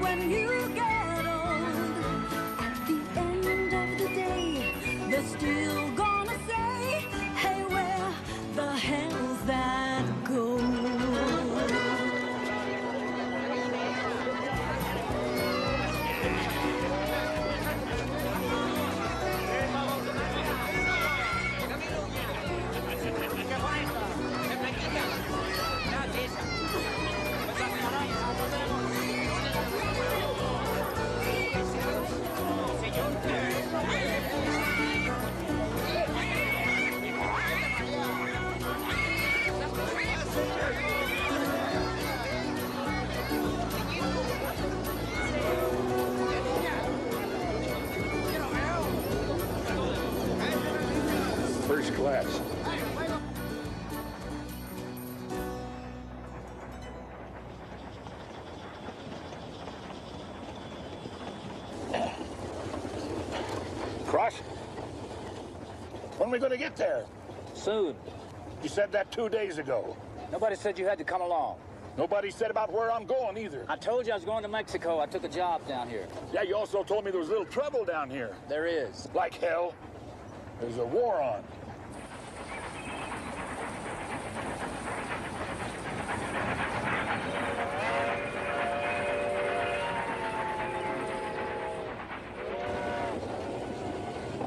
when you get old. At the end of the day, they're still gonna say, hey, where the hell's that gold? First class. Cross? When are we going to get there? Soon. You said that 2 days ago. Nobody said you had to come along. Nobody said about where I'm going either. I told you I was going to Mexico. I took a job down here. Yeah, you also told me there was a little trouble down here. There is. Like hell. There's a war on.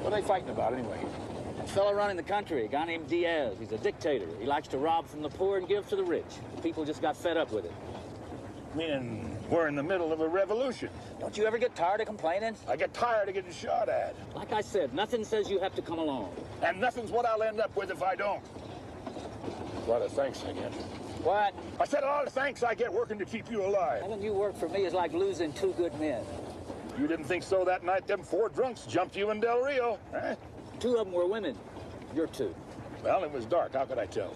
What are they fighting about anyway? A fella running the country, a guy named Diaz. He's a dictator. He likes to rob from the poor and give to the rich. People just got fed up with it. Meaning we're in the middle of a revolution. Don't you ever get tired of complaining? I get tired of getting shot at. Like I said, nothing says you have to come along. And nothing's what I'll end up with if I don't. A lot of thanks I get. What? I said a lot of thanks I get working to keep you alive. Having you work for me is like losing two good men. You didn't think so that night them 4 drunks jumped you in Del Rio, huh? 2 of them were women. You're 2. Well, it was dark. How could I tell?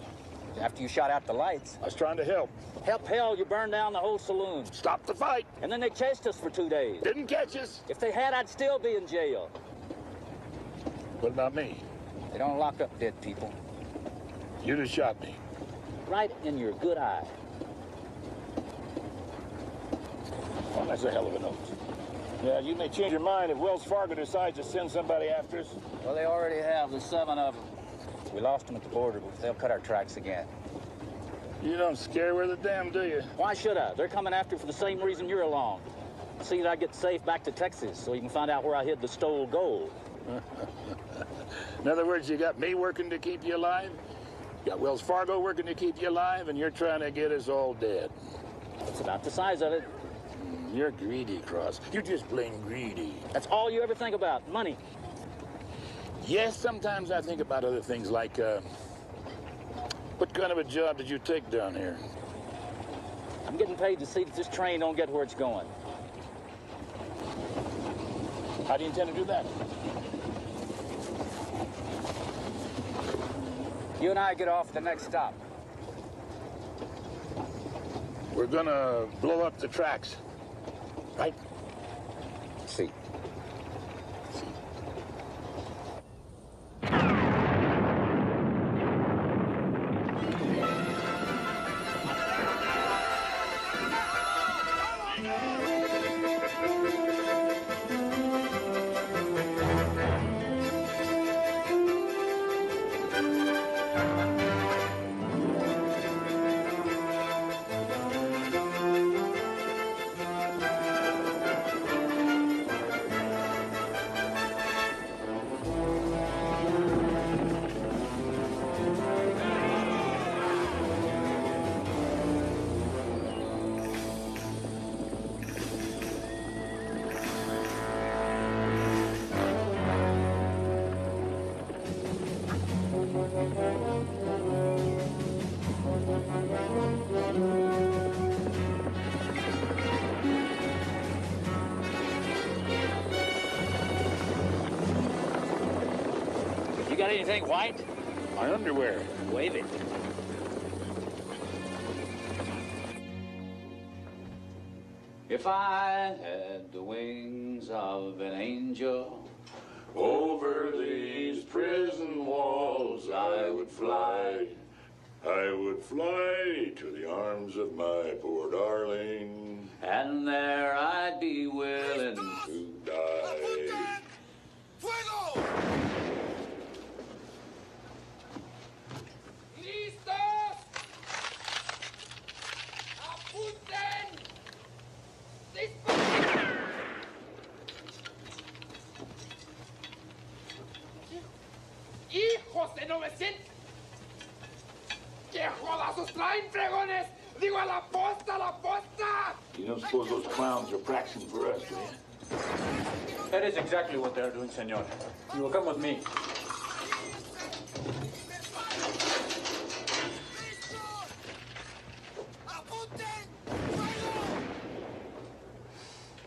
After you shot out the lights. I was trying to help. Help hell, you burned down the whole saloon. Stop the fight. And then they chased us for 2 days. Didn't catch us. If they had, I'd still be in jail. What about me? They don't lock up dead people. You just shot me. Right in your good eye. Well, that's a hell of a note. Yeah, you may change your mind if Wells Fargo decides to send somebody after us. Well, they already have. There's 7 of them. We lost them at the border, but they'll cut our tracks again. You don't scare worth a damn, do you? Why should I? They're coming after for the same reason you're along. See that I get safe back to Texas so you can find out where I hid the stole gold. In other words, you got me working to keep you alive, you got Wells Fargo working to keep you alive, and you're trying to get us all dead. It's about the size of it. You're greedy, Cross. You're just plain greedy. That's all you ever think about, money. Yes, sometimes I think about other things like, what kind of a job did you take down here? I'm getting paid to see that this train don't get where it's going. How do you intend to do that? You and I get off at the next stop. We're gonna blow up the tracks, right? See. You got anything white? My underwear. Wave it. If I had the wings of an angel, Over these prison walls I would fly. I would fly to the arms of my poor darling. And there I'd be willing to die. Fuego! ¡Listos! ¡Apunten! ¡Disparen! ¡Hijos de 900! ¡Qué jodazos traen, fregones! ¡Digo, a la posta, a la posta! You don't suppose those clowns are practicing for us, do you? That is exactly what they are doing, senor. You will come with me.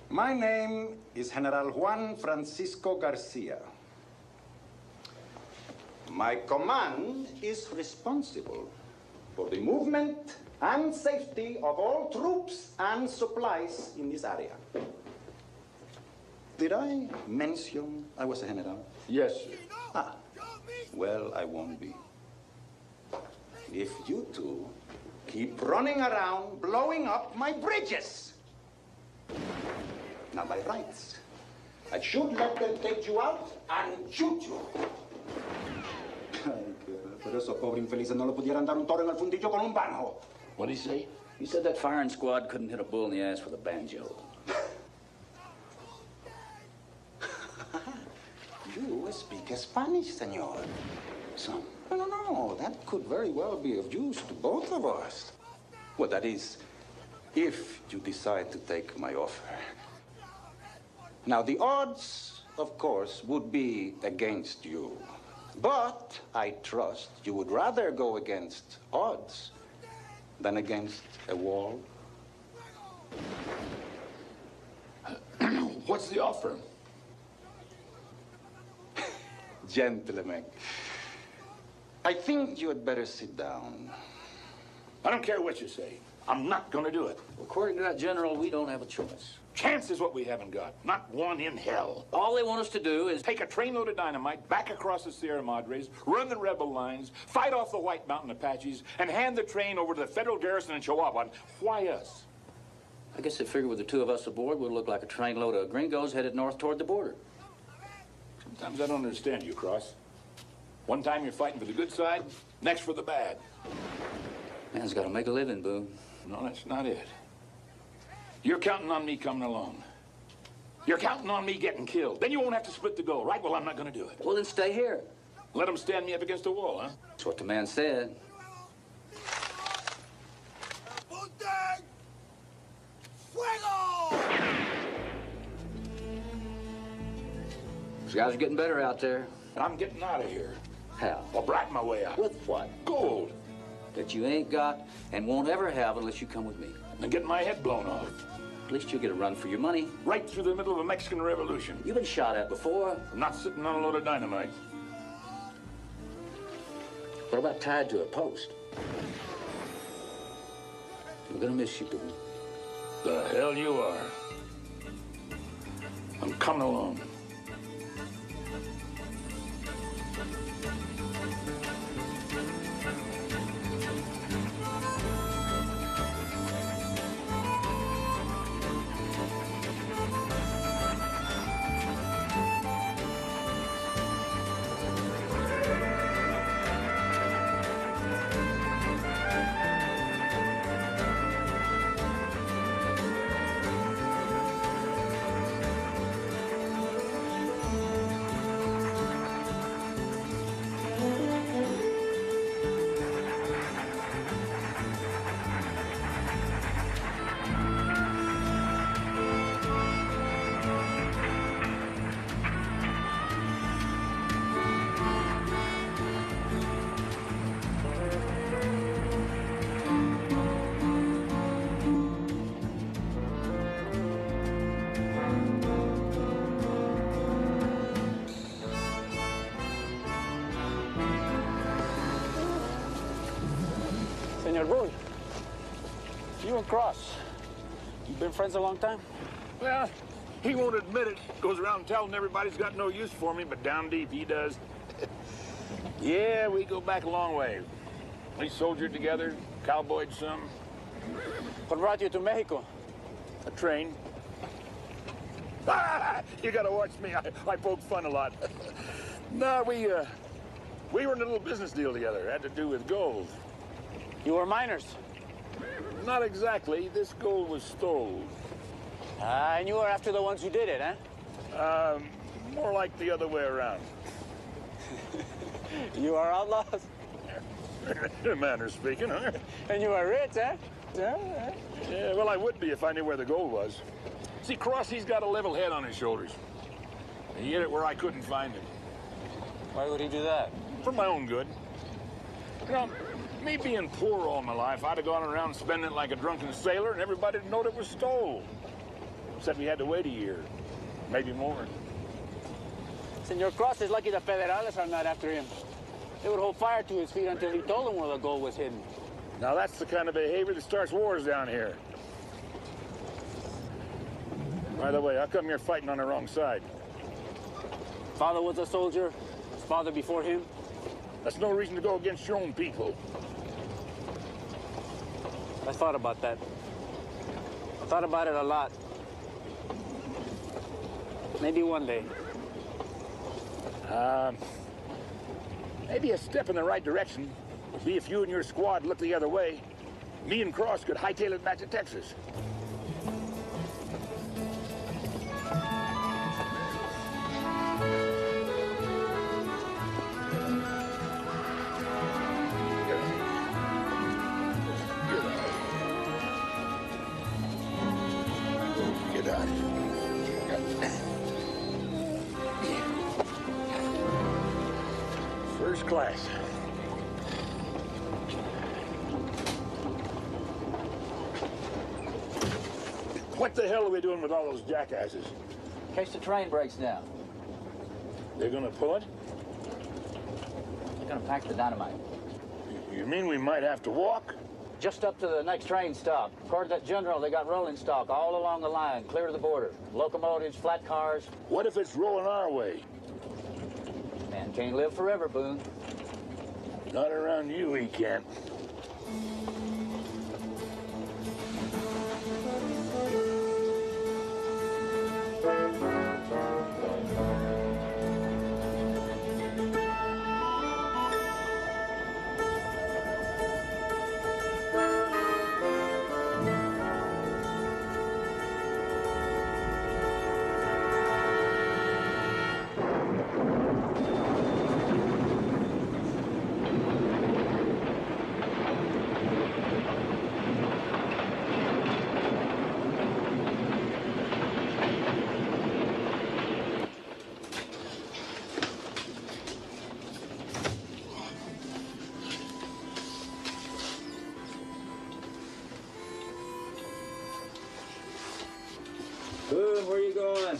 My name is General Juan Francisco Garcia. My command is responsible for the movement and safety of all troops and supplies in this area. Did I mention I was a general? Yes, sir. Ah, well, I won't be. If you two keep running around blowing up my bridges. Now, by rights, I should let them take you out and shoot you. Ay, pero esos pobres infelices no lo pudieran dar un toro en el fundillo con un banjo. What'd he say? He said that firing squad couldn't hit a bull in the ass with a banjo. You speak Spanish, senor. Some. No, that could very well be of use to both of us. Well, that is, if you decide to take my offer. Now, the odds, of course, would be against you. But I trust you would rather go against odds than against a wall. What's the offer? Gentlemen, I think you had better sit down. I don't care what you say. I'm not going to do it. According to that general, we don't have a choice. Chance is what we haven't got. Not one in hell. All they want us to do is Take a trainload of dynamite back across the Sierra Madres, run the rebel lines, fight off the White Mountain Apaches, and hand the train over to the federal garrison in Chihuahua. Why us? I guess they figured with the two of us aboard, we'd look like a trainload of gringos headed north toward the border. Sometimes I don't understand you, Cross. One time you're fighting for the good side, next for the bad. Man's got to make a living, Boone. No, that's not it. You're counting on me coming along. You're counting on me getting killed. Then you won't have to split the gold, right? Well, I'm not going to do it. Well, then stay here. Let them stand me up against the wall, huh? That's what the man said. ¡Apunten! ¡Fuego! These guys are getting better out there. I'm getting out of here. How? I'll brighten my way out. With what? Gold. That you ain't got and won't ever have unless you come with me. And getting my head blown off. At least you'll get a run for your money. Right through the middle of a Mexican Revolution. You've been shot at before. I'm not sitting on a load of dynamite. What about tied to a post? We're gonna miss you, Boone. The hell you are. I'm coming along. Senor Boone, you and Cross, you've been friends a long time? Well, he won't admit it. Goes around telling everybody's got no use for me, but down deep he does. Yeah, we go back a long way. We soldiered together, cowboyed some. What brought you to Mexico? A train. You gotta watch me. I poke fun a lot. No, we were in a little business deal together. It had to do with gold. You were miners. Not exactly. This gold was stolen. And you were after the ones who did it, huh? More like the other way around. You are outlaws. Manner speaking, huh? And you are rich, huh? Yeah, well, I would be if I knew where the gold was. See, Crossy's got a level head on his shoulders. He hid it where I couldn't find it. Why would he do that? For my own good. You know, me being poor all my life, I'd have gone around spending it like a drunken sailor, and everybody'd know it was stole. Except we had to wait a year, maybe more. Senor Cross is lucky the Federales are not after him. They would hold fire to his feet until he told them where the gold was hidden. Now that's the kind of behavior that starts wars down here. By the way, how come you're fighting on the wrong side? Father was a soldier. His father before him. That's no reason to go against your own people. I thought about that. I thought about it a lot. Maybe one day. Maybe a step in the right direction would be if you and your squad looked the other way. Me and Cross could hightail it back to Texas. Get out. First class. What the hell are we doing with all those jackasses? In case the train breaks down, They're gonna pull it? they're gonna pack the dynamite. You mean we might have to walk? Just up to the next train stop. According to that general, they got rolling stock all along the line, clear to the border. Locomotives, flat cars. What if it's rolling our way? Man can't live forever, Boone. Not around you, he can't. Boone, where you going?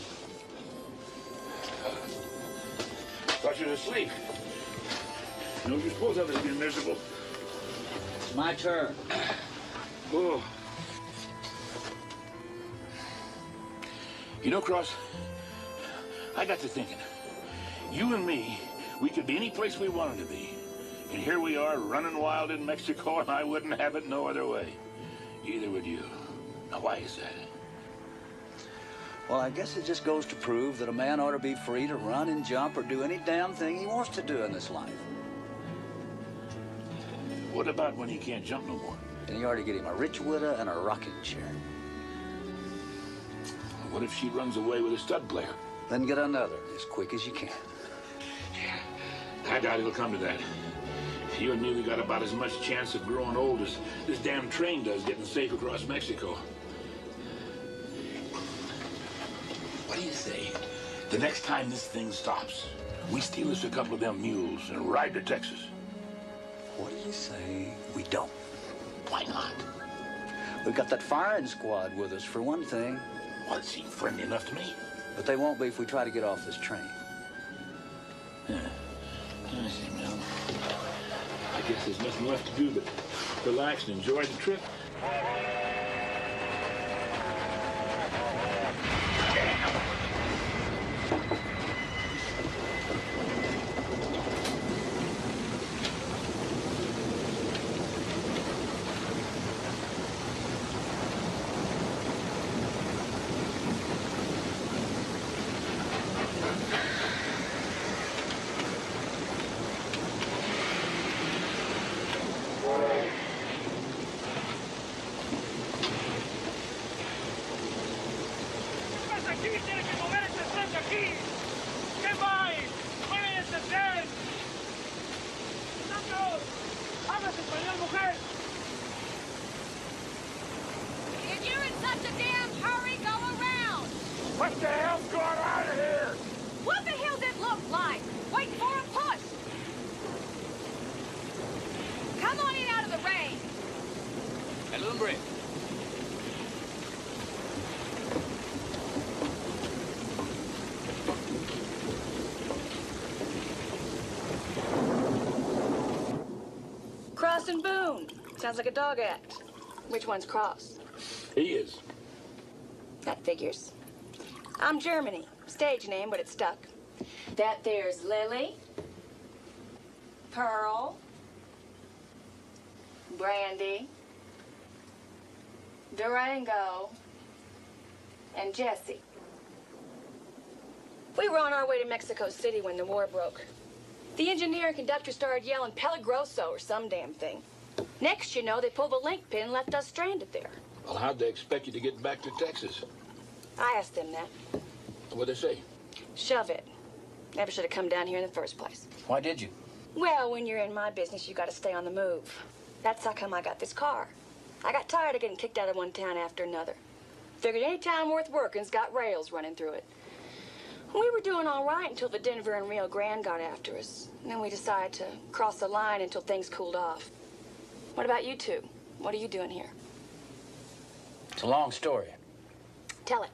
Thought you were asleep. No, you're supposed to have been miserable. It's my turn. Oh. You know, Cross, I got to thinking. You and me, we could be any place we wanted to be. And here we are running wild in Mexico, and I wouldn't have it no other way. Neither would you. Now, why is that? Well, I guess it just goes to prove that a man ought to be free to run and jump or do any damn thing he wants to do in this life. What about when he can't jump no more? And you ought to get him a rich widow and a rocking chair. What if she runs away with a stud player? Then get another as quick as you can. Yeah, I doubt it'll come to that. You and me, we got about as much chance of growing old as this damn train does getting safe across Mexico. What do you say? The next time this thing stops, we steal us a couple of them mules and ride to Texas. What do you say we don't? Why not? We've got that firing squad with us, for one thing. Well, it seemed friendly enough to me. But they won't be if we try to get off this train. Yeah. I see, Mel. I guess there's nothing left to do but relax and enjoy the trip. What the hell's going on here? What the hell's it look like? Wait for a push. Come on in out of the rain. El hombre. Cross and Boone. Sounds like a dog act. Which one's Cross? He is. That figures. I'm Germany. Stage name, but it's stuck. That there's Lily, Pearl, Brandy, Durango, and Jesse. We were on our way to Mexico City when the war broke. The engineer and conductor started yelling Peligroso or some damn thing. Next, you know, they pulled the link pin and left us stranded there. Well, how'd they expect you to get back to Texas? I asked them that. What'd they say? Shove it. Never should have come down here in the first place. Why did you? Well, when you're in my business, you got to stay on the move. That's how come I got this car. I got tired of getting kicked out of one town after another. Figured any town worth working's got rails running through it. We were doing all right until the Denver and Rio Grande got after us. And then we decided to cross the line until things cooled off. What about you two? What are you doing here? It's a long story. Tell it.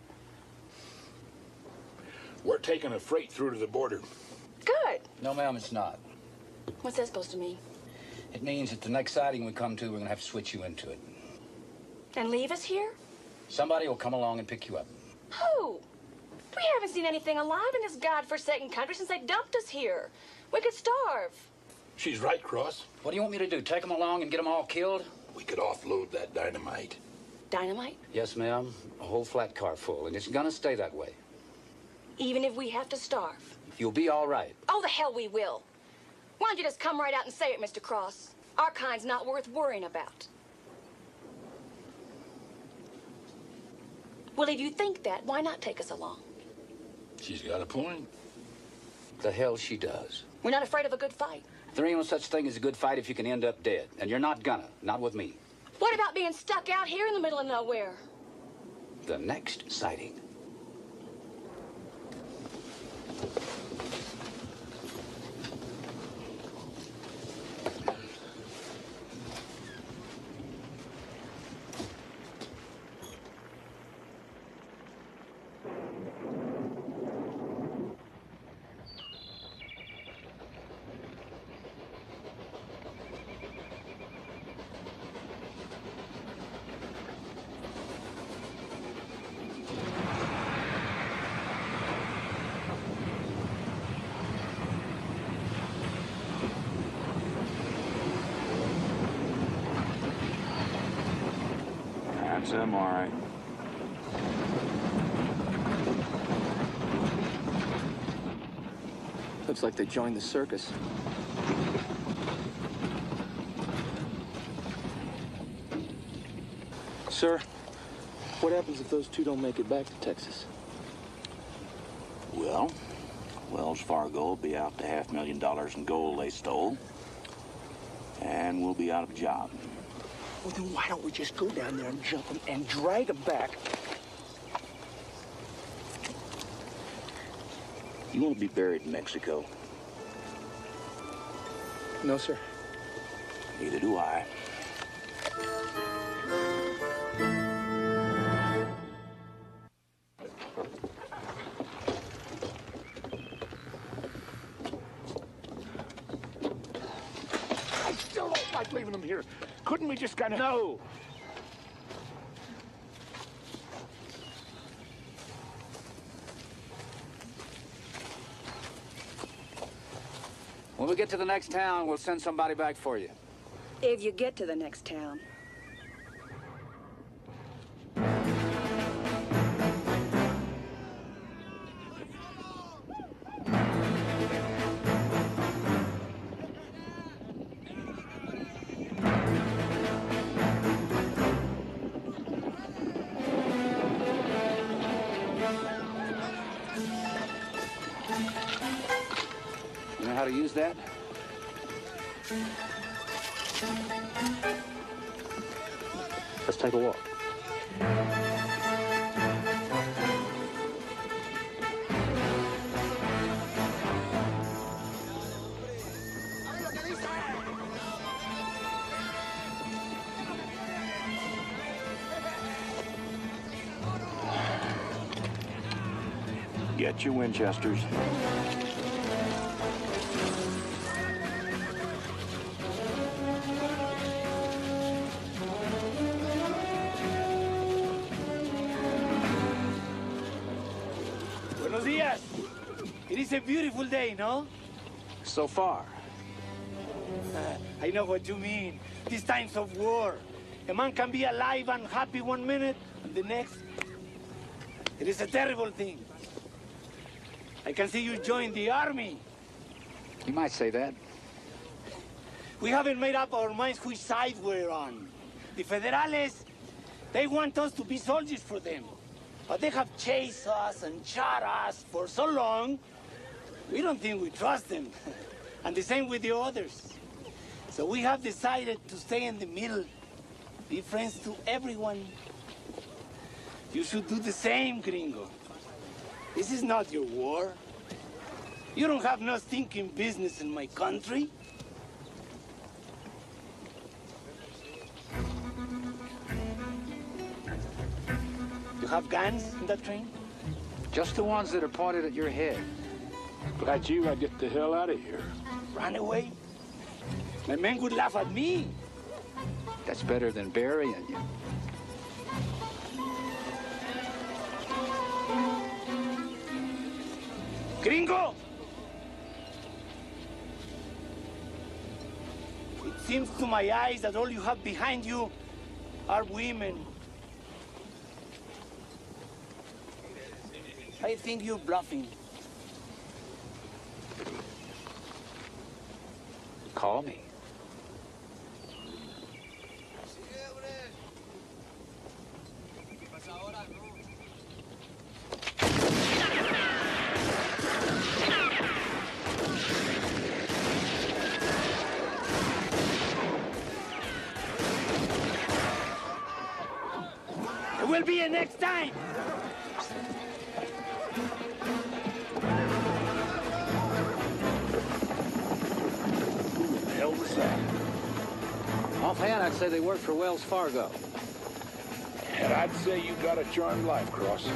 We're taking a freight through to the border. Good. No, ma'am, it's not. What's that supposed to mean? It means that the next siding we come to, we're gonna have to switch you into it. And leave us here? Somebody will come along and pick you up. Who? We haven't seen anything alive in this godforsaken country since they dumped us here. We could starve. She's right, Cross. What do you want me to do? Take them along and get them all killed? We could offload that dynamite. Dynamite? Yes, ma'am. A whole flat car full, and it's gonna stay that way. Even if we have to starve? You'll be all right. Oh, the hell we will. Why don't you just come right out and say it, Mr. Cross? Our kind's not worth worrying about. Well, if you think that, why not take us along? She's got a point. The hell she does. We're not afraid of a good fight. There ain't no such thing as a good fight if you can end up dead. And you're not gonna. Not with me. What about being stuck out here in the middle of nowhere? The next sighting. That's them, all right. Looks like they joined the circus. Sir, what happens if those two don't make it back to Texas? Well, Wells Fargo will be out the $500,000 in gold they stole. And we'll be out of a job. Well, then why don't we just go down there and jump them and drag them back? You want to be buried in Mexico? No, sir. Neither do I. I still don't like leaving them here. Couldn't we just kind of... No. When we get to the next town, we'll send somebody back for you. If you get to the next town. You know how to use that? Let's take a walk. Get your Winchesters. Buenos dias. It is a beautiful day, no? So far. I know what you mean. These times of war. A man can be alive and happy one minute, and the next, it is a terrible thing. I can see you join the army. You might say that. We haven't made up our minds which side we're on. The Federales, they want us to be soldiers for them. But they have chased us and shot us for so long, we don't think we trust them. And the same with the others. So we have decided to stay in the middle, be friends to everyone. You should do the same, gringo. This is not your war. You don't have no stinking business in my country. You have guns in that train? Just the ones that are pointed at your head. If that's you, I'd get the hell out of here. Run away? My men would laugh at me. That's better than burying you. Gringo! It seems to my eyes that all you have behind you are women. I think you're bluffing. Call me. There will be a next time. Hell was that? Offhand, I'd say they work for Wells Fargo. And I'd say you got a charmed life, Cross.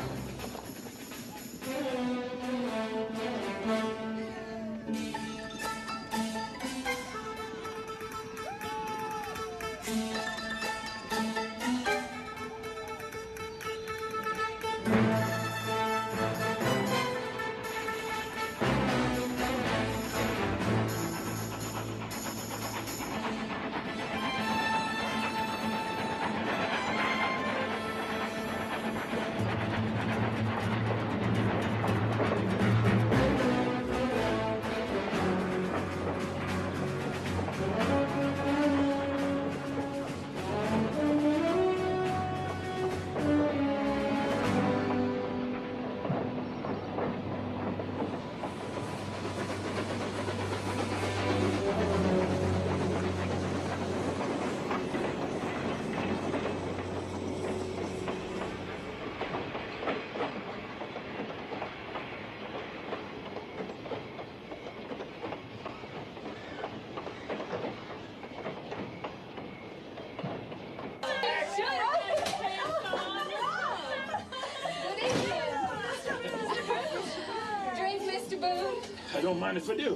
Drink, Mr. Boone. I don't mind if I do.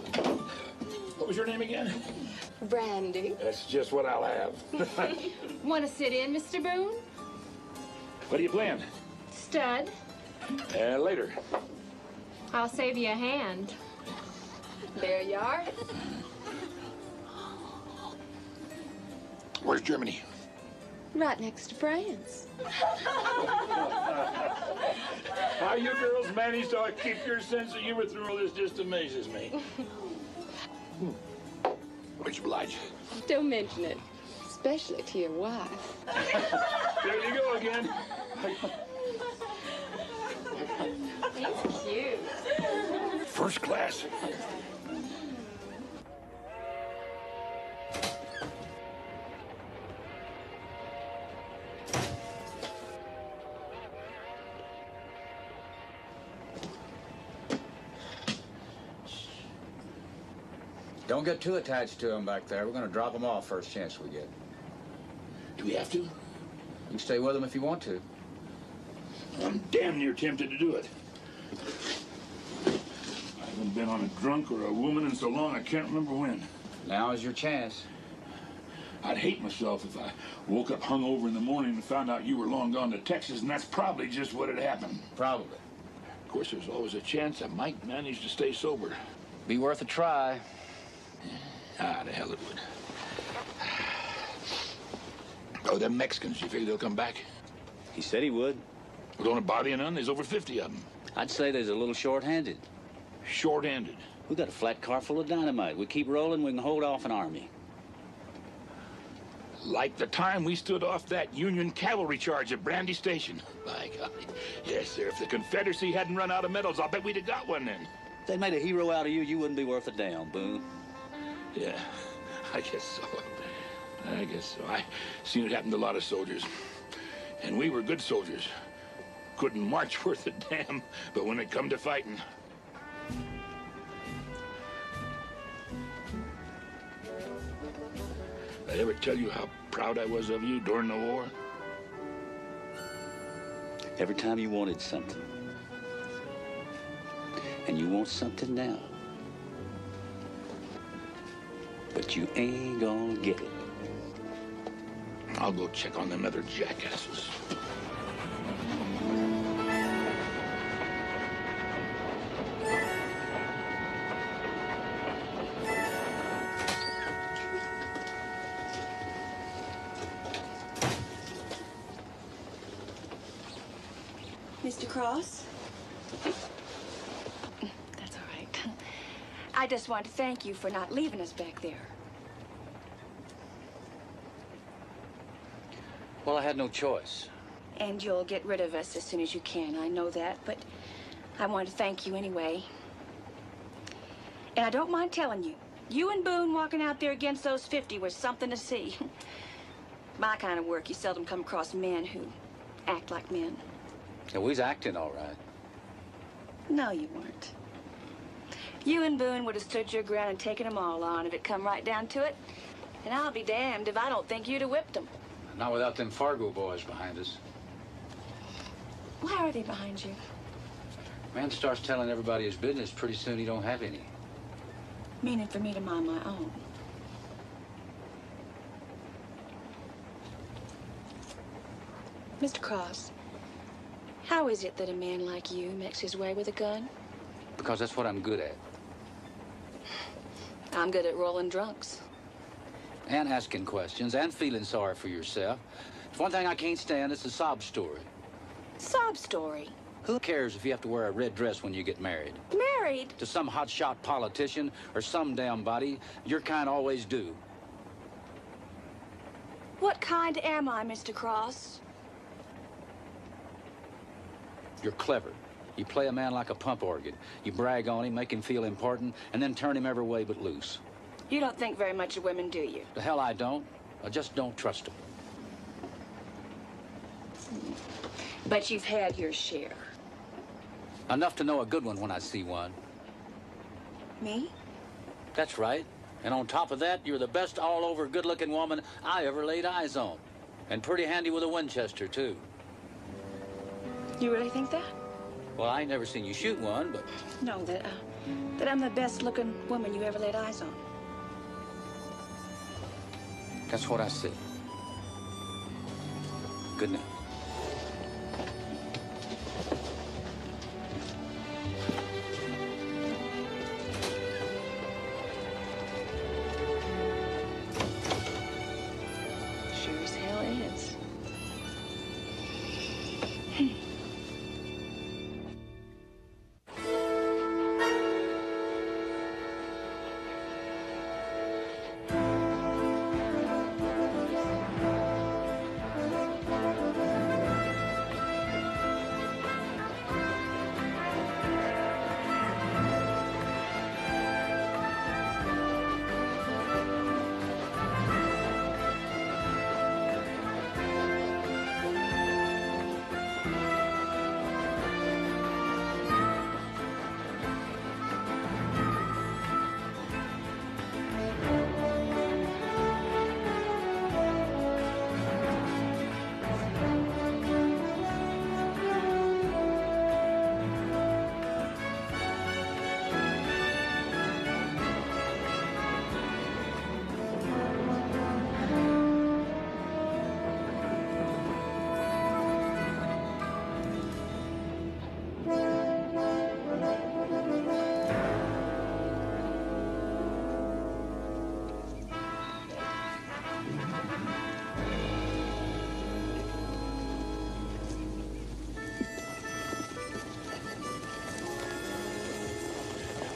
What was your name again? Brandy. That's just what I'll have. Want to sit in, Mr. Boone? What are you playing? Stud. Later. I'll save you a hand. There you are. Where's Germany? Right next to France. How you girls manage to keep your sense of humor through all this just amazes me. Much obliged. Don't mention it, especially to your wife. There you go again. He's cute. First class. Don't get too attached to them back there. We're going to drop them off first chance we get. Do we have to? You can stay with them if you want to. I'm damn near tempted to do it. haven't been on a drunk or a woman in so long I can't remember when. Now is your chance. I'd hate myself if I woke up hungover in the morning and found out you were long gone to Texas, and that's probably just what had happened. Probably. Of course, there's always a chance I might manage to stay sober. Be worth a try. Ah, the hell it would. Oh, them Mexicans, you figure they'll come back? He said he would. Well, don't it bother you none? There's over 50 of them. I'd say there's a little short-handed. Short-handed? We got a flat car full of dynamite. We keep rolling, we can hold off an army. Like the time we stood off that Union cavalry charge at Brandy Station. By golly. Yes, sir. If the Confederacy hadn't run out of medals, I'll bet we'd have got one then. If they made a hero out of you, you wouldn't be worth a damn, Boone. Yeah, I guess so. I guess so. I seen it happen to a lot of soldiers. And we were good soldiers. Couldn't march worth a damn, but when it come to fighting... Did I ever tell you how proud I was of you during the war? Every time you wanted something. And you want something now. But you ain't gonna get it. I'll go check on them other jackasses. Mr. Cross? That's all right. I just want to thank you for not leaving us back there. Well, I had no choice. And you'll get rid of us as soon as you can. I know that, but I want to thank you anyway. And I don't mind telling you, you and Boone walking out there against those 50 was something to see. My kind of work, you seldom come across men who act like men. Yeah, we was acting all right. No, you weren't. You and Boone would have stood your ground and taken them all on if it come right down to it. And I'll be damned if I don't think you'd have whipped them. Not without them Fargo boys behind us. Why are they behind you? Man starts telling everybody his business, pretty soon he don't have any. Meaning for me to mind my own. Mr. Cross, how is it that a man like you makes his way with a gun? Because that's what I'm good at. I'm good at rolling drunks. And asking questions, and feeling sorry for yourself. It's one thing I can't stand, it's a sob story. Sob story? Who cares if you have to wear a red dress when you get married? Married? To some hotshot politician or some damn body, your kind always do. What kind am I, Mr. Cross? You're clever. You play a man like a pump organ. You brag on him, make him feel important, and then turn him every way but loose. You don't think very much of women, do you? The hell I don't. I just don't trust them. But you've had your share. Enough to know a good one when I see one. Me? That's right. And on top of that, you're the best all-over good-looking woman I ever laid eyes on. And pretty handy with a Winchester, too. You really think that? Well, I ain't never seen you shoot one, but... No, that I'm the best-looking woman you ever laid eyes on. That's what I said. Good night. Sure as hell is.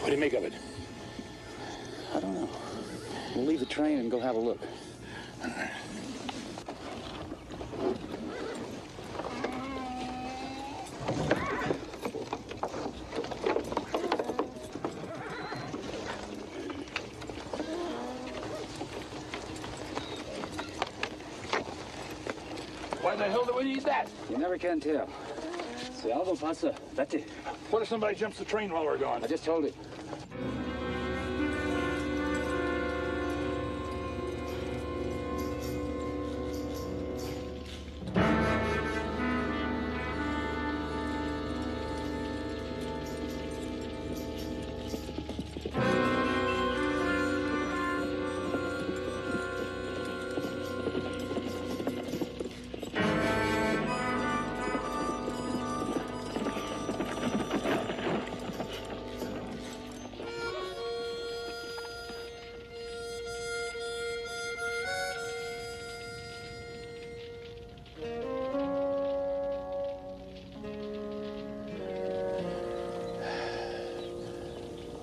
What do you make of it? I don't know. We'll leave the train and go have a look. Why the hell do we need that? You never can tell. Si algo pasa, vete. What if somebody jumps the train while we're gone? I just told it.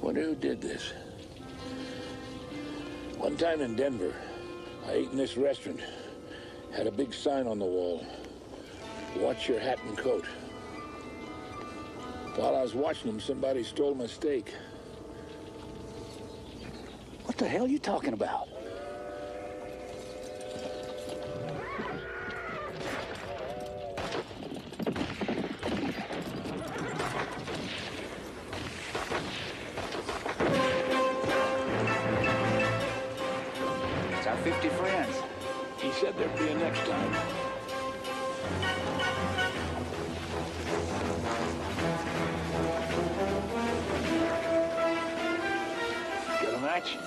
Wonder who did this. One time in Denver, I ate in this restaurant. Had a big sign on the wall. Watch your hat and coat. While I was watching them, somebody stole my steak. What the hell are you talking about? It's our 50 friends. He said there'd be a next time. Got a match?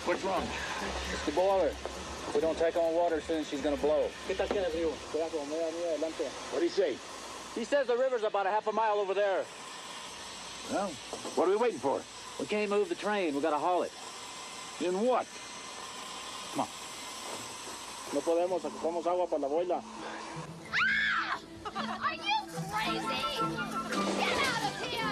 What's wrong? It's the boiler. If we don't take on water soon, she's gonna blow. What do you say? He says the river's about a half a mile over there. Well, what are we waiting for? We can't move the train. We gotta haul it. In what? Come on. No podemos, ocupamos agua para la boila. Are you crazy? Get out of here!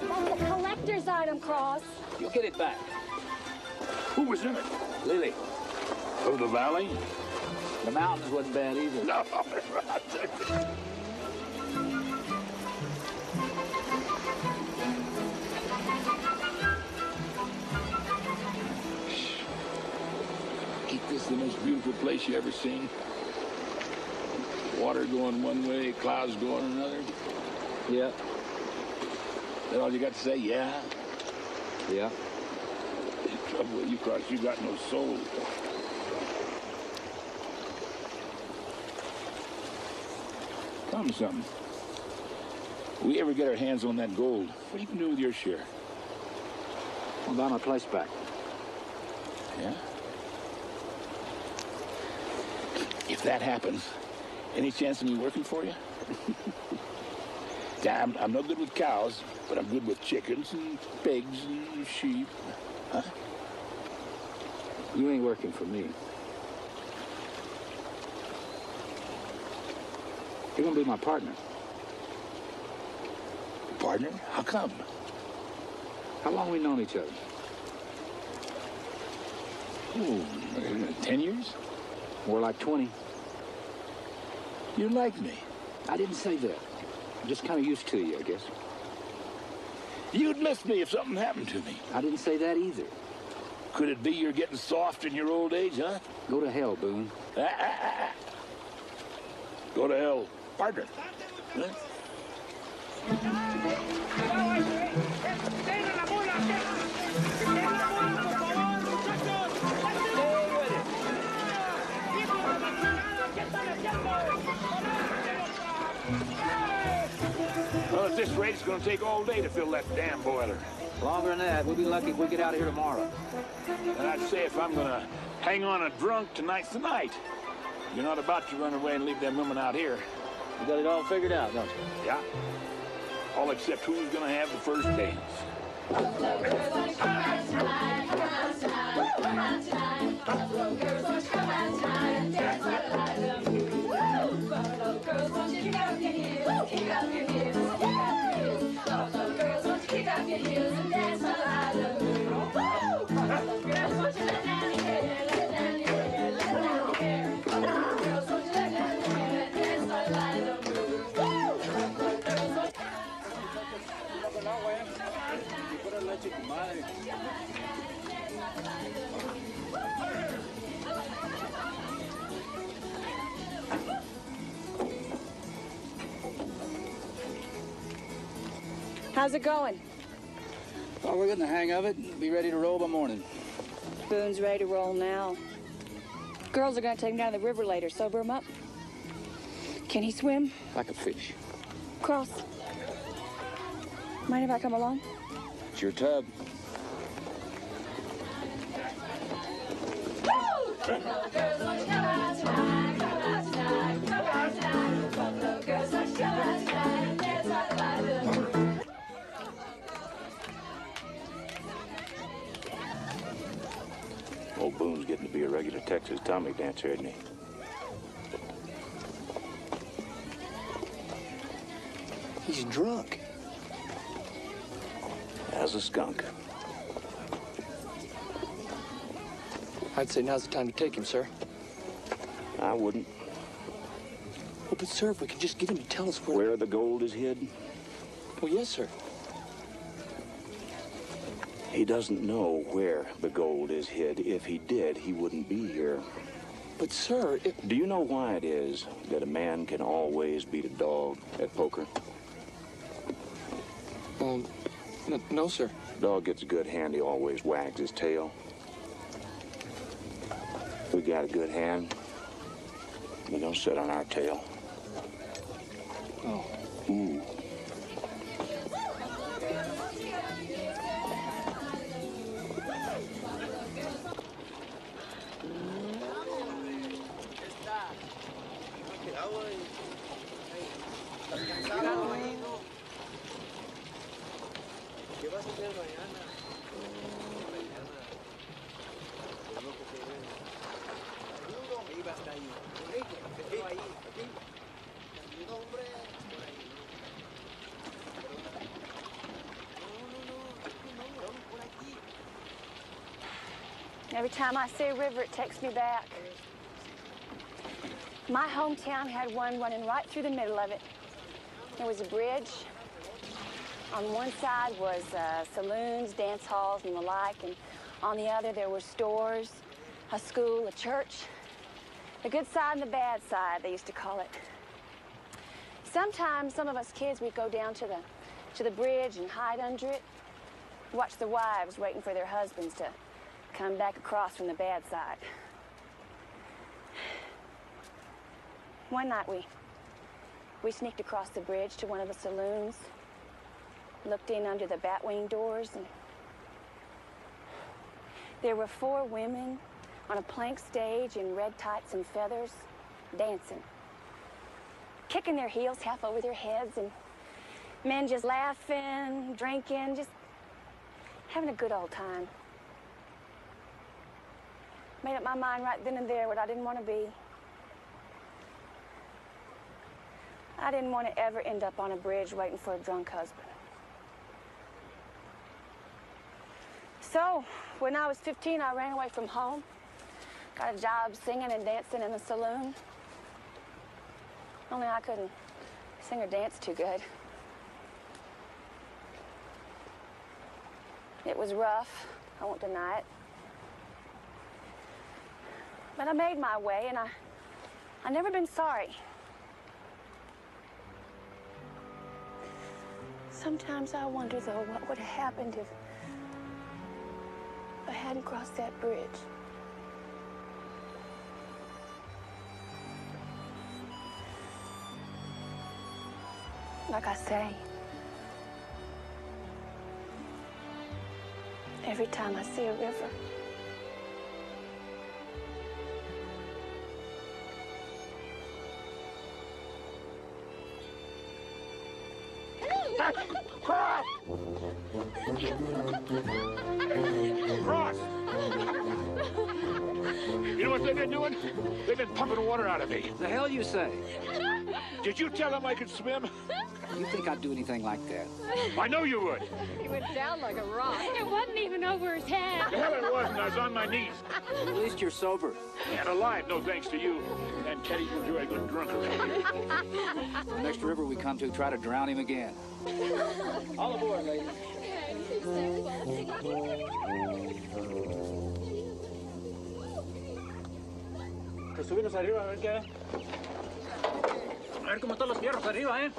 That's a collector's item, Cross. You'll get it back. Who was in it? Lily. Oh, the valley? The mountains wasn't bad either. No. Keep this the most beautiful place you ever seen. Water going one way, clouds going another. Yeah. That all you got to say? Yeah. Yeah. The trouble with you, Cross, you got no soul. Tell me something. If we ever get our hands on that gold, what are you going to do with your share? I'll buy my place back. Yeah? If that happens, any chance of me working for you? Yeah, I'm no good with cows, but I'm good with chickens and pigs and sheep. Huh? You ain't working for me. You're gonna be my partner. Partner? How come? How long we known each other? Oh, 10 years? More like 20. You like me? I didn't say that. I'm just kind of used to you, I guess. You'd miss me if something happened to me. I didn't say that either. Could it be you're getting soft in your old age, huh? Go to hell, Boone. Go to hell, partner. Huh? Well, at this rate, it's going to take all day to fill that damn boiler. Longer than that. We'll be lucky if we get out of here tomorrow. And I'd say if I'm going to hang on a drunk, tonight's the night. You're not about to run away and leave them women out here. You got it all figured out, don't you? Yeah. All except who's going to have the first dance. How's it going? Oh, we're getting the hang of it. Be ready to roll by morning. Boone's ready to roll now. Girls are gonna take him down to the river later, sober him up. Can he swim? Like a fish. Cross. Mind if I come along? It's your tub. Old Boone's getting to be a regular Texas Tommy dancer, isn't he? He's drunk. As a skunk. I'd say now's the time to take him, sir. I wouldn't. Well, but sir, if we could just get him to tell us Where the gold is hid? Well, yes, sir. He doesn't know where the gold is hid. If he did, he wouldn't be here. But, sir, Do you know why it is that a man can always beat a dog at poker? No, sir. Dog gets a good hand, he always wags his tail. We got a good hand, we don't sit on our tail. Oh. Ooh. Every time I see a river, it takes me back. My hometown had one running right through the middle of it. There was a bridge. On one side was saloons, dance halls, and the like, and on the other there were stores, a school, a church. The good side and the bad side, they used to call it. Sometimes some of us kids, we'd go down to the bridge and hide under it, watch the wives waiting for their husbands to come back across from the bad side. One night We sneaked across the bridge to one of the saloons, looked in under the batwing doors, and there were 4 women on a plank stage in red tights and feathers, dancing, kicking their heels half over their heads, and men just laughing, drinking, just having a good old time. Made up my mind right then and there what I didn't want to be. I didn't want to ever end up on a bridge waiting for a drunk husband. So, when I was 15, I ran away from home. Got a job singing and dancing in a saloon. Only I couldn't sing or dance too good. It was rough, I won't deny it. But I made my way, and I've never been sorry. Sometimes I wonder, though, what would have happened if I hadn't crossed that bridge. Like I say, every time I see a river, Cross! Cross! You know what they've been doing? They've been pumping water out of me. The hell you say? Did you tell them I could swim? You think I'd do anything like that? I know you would. He went down like a rock. It wasn't even over his head. The hell it wasn't. I was on my knees. At least you're sober. And alive, no thanks to you. And Teddy will do a good drunk around here. The next river we come to, try to drown him again. All aboard, ladies. Pues subirnos arriba a ver qué. A ver cómo están los fierros arriba, ¿eh?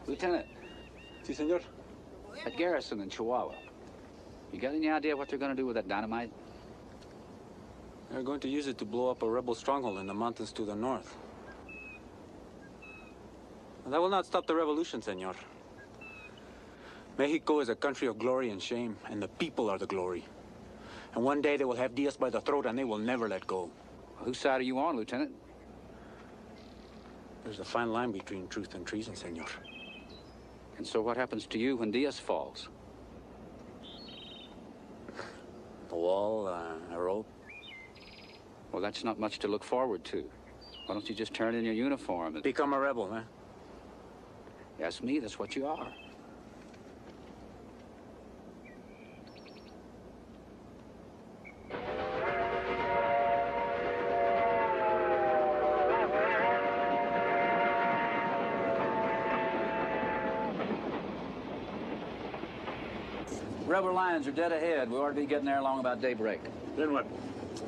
Lieutenant. Sí, señor. That garrison in Chihuahua, you got any idea what they're going to do with that dynamite? They're going to use it to blow up a rebel stronghold in the mountains to the north. And that will not stop the revolution, senor. Mexico is a country of glory and shame, and the people are the glory. And one day they will have Diaz by the throat, and they will never let go. Whose side are you on, Lieutenant? There's a fine line between truth and treason, senor. And so what happens to you when Diaz falls? A wall, a rope. Well, that's not much to look forward to. Why don't you just turn in your uniform and... Become a rebel, huh? Ask me, that's what you are. Rebel lines are dead ahead. We ought to be getting there along about daybreak. Then what?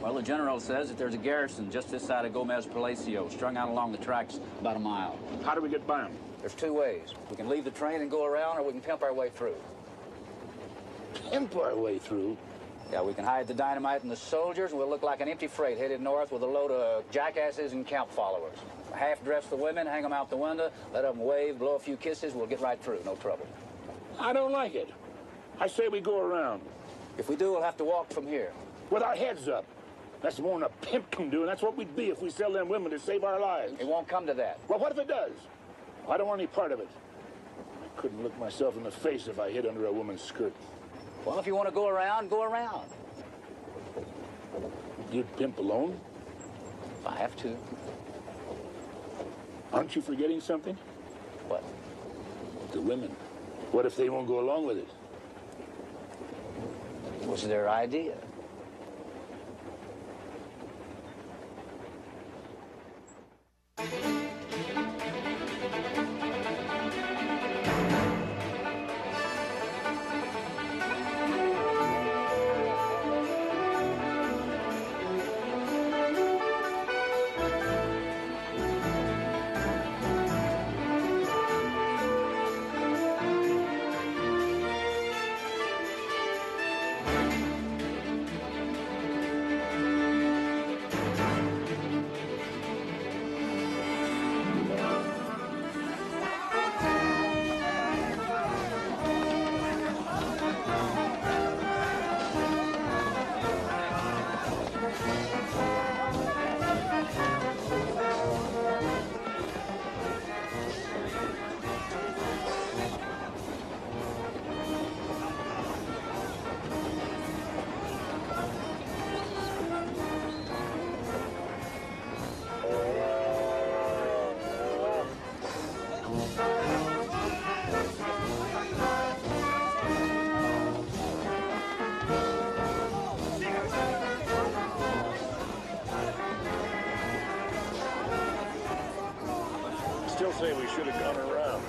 Well, the general says that there's a garrison just this side of Gomez Palacio, strung out along the tracks about a mile. How do we get by them? There's 2 ways. We can leave the train and go around, or we can pimp our way through. Pimp our way through? Yeah, we can hide the dynamite and the soldiers, and we'll look like an empty freight headed north with a load of jackasses and camp followers. Half-dress the women, hang them out the window, let them wave, blow a few kisses, we'll get right through, no trouble. I don't like it. I say we go around. If we do, we'll have to walk from here. With our heads up. That's more than a pimp can do, and that's what we'd be if we sell them women to save our lives. It won't come to that. Well, what if it does? I don't want any part of it. I couldn't look myself in the face if I hid under a woman's skirt. Well, if you want to go around, go around. You'd pimp alone? If I have to. Aren't you forgetting something? What? The women. What if they won't go along with it? It was their idea. say we should have gone around.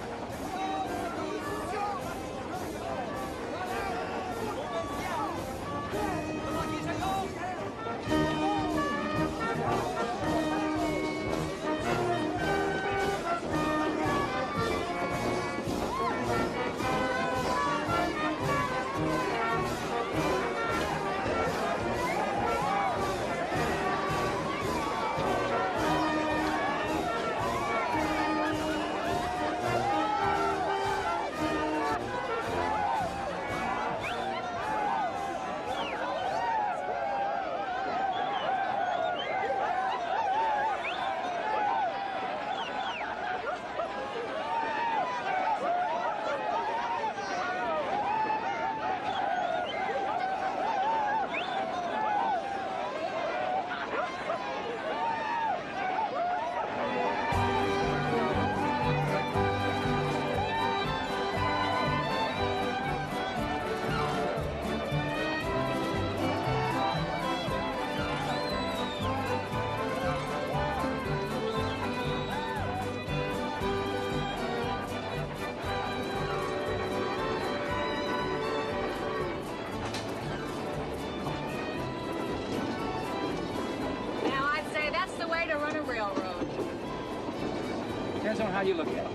Depends on how you look at it.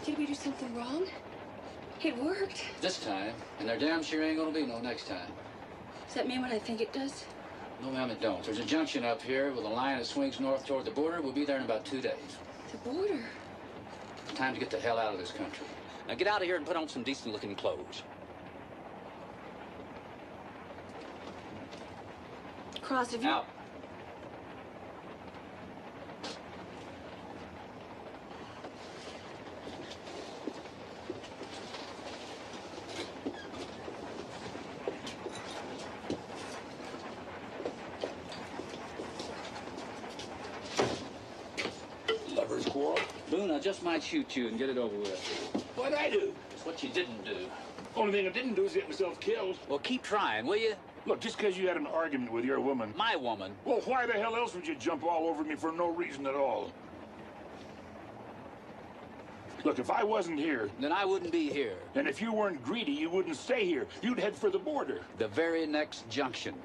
Did we do something wrong? It worked. This time, and there damn sure ain't gonna be no next time. Does that mean what I think it does? No, ma'am, it don't. There's a junction up here with a line that swings north toward the border. We'll be there in about 2 days. The border? Time to get the hell out of this country. Now get out of here and put on some decent-looking clothes. Cross, have you... Out. Lovers quarrel? Boone, I just might shoot you and get it over with. What'd I do? It's what you didn't do. Only thing I didn't do is get myself killed. Well, keep trying, will you? Look, just because you had an argument with your woman... My woman? Well, why the hell else would you jump all over me for no reason at all? Look, if I wasn't here... Then I wouldn't be here. And if you weren't greedy, you wouldn't stay here. You'd head for the border. The very next junction.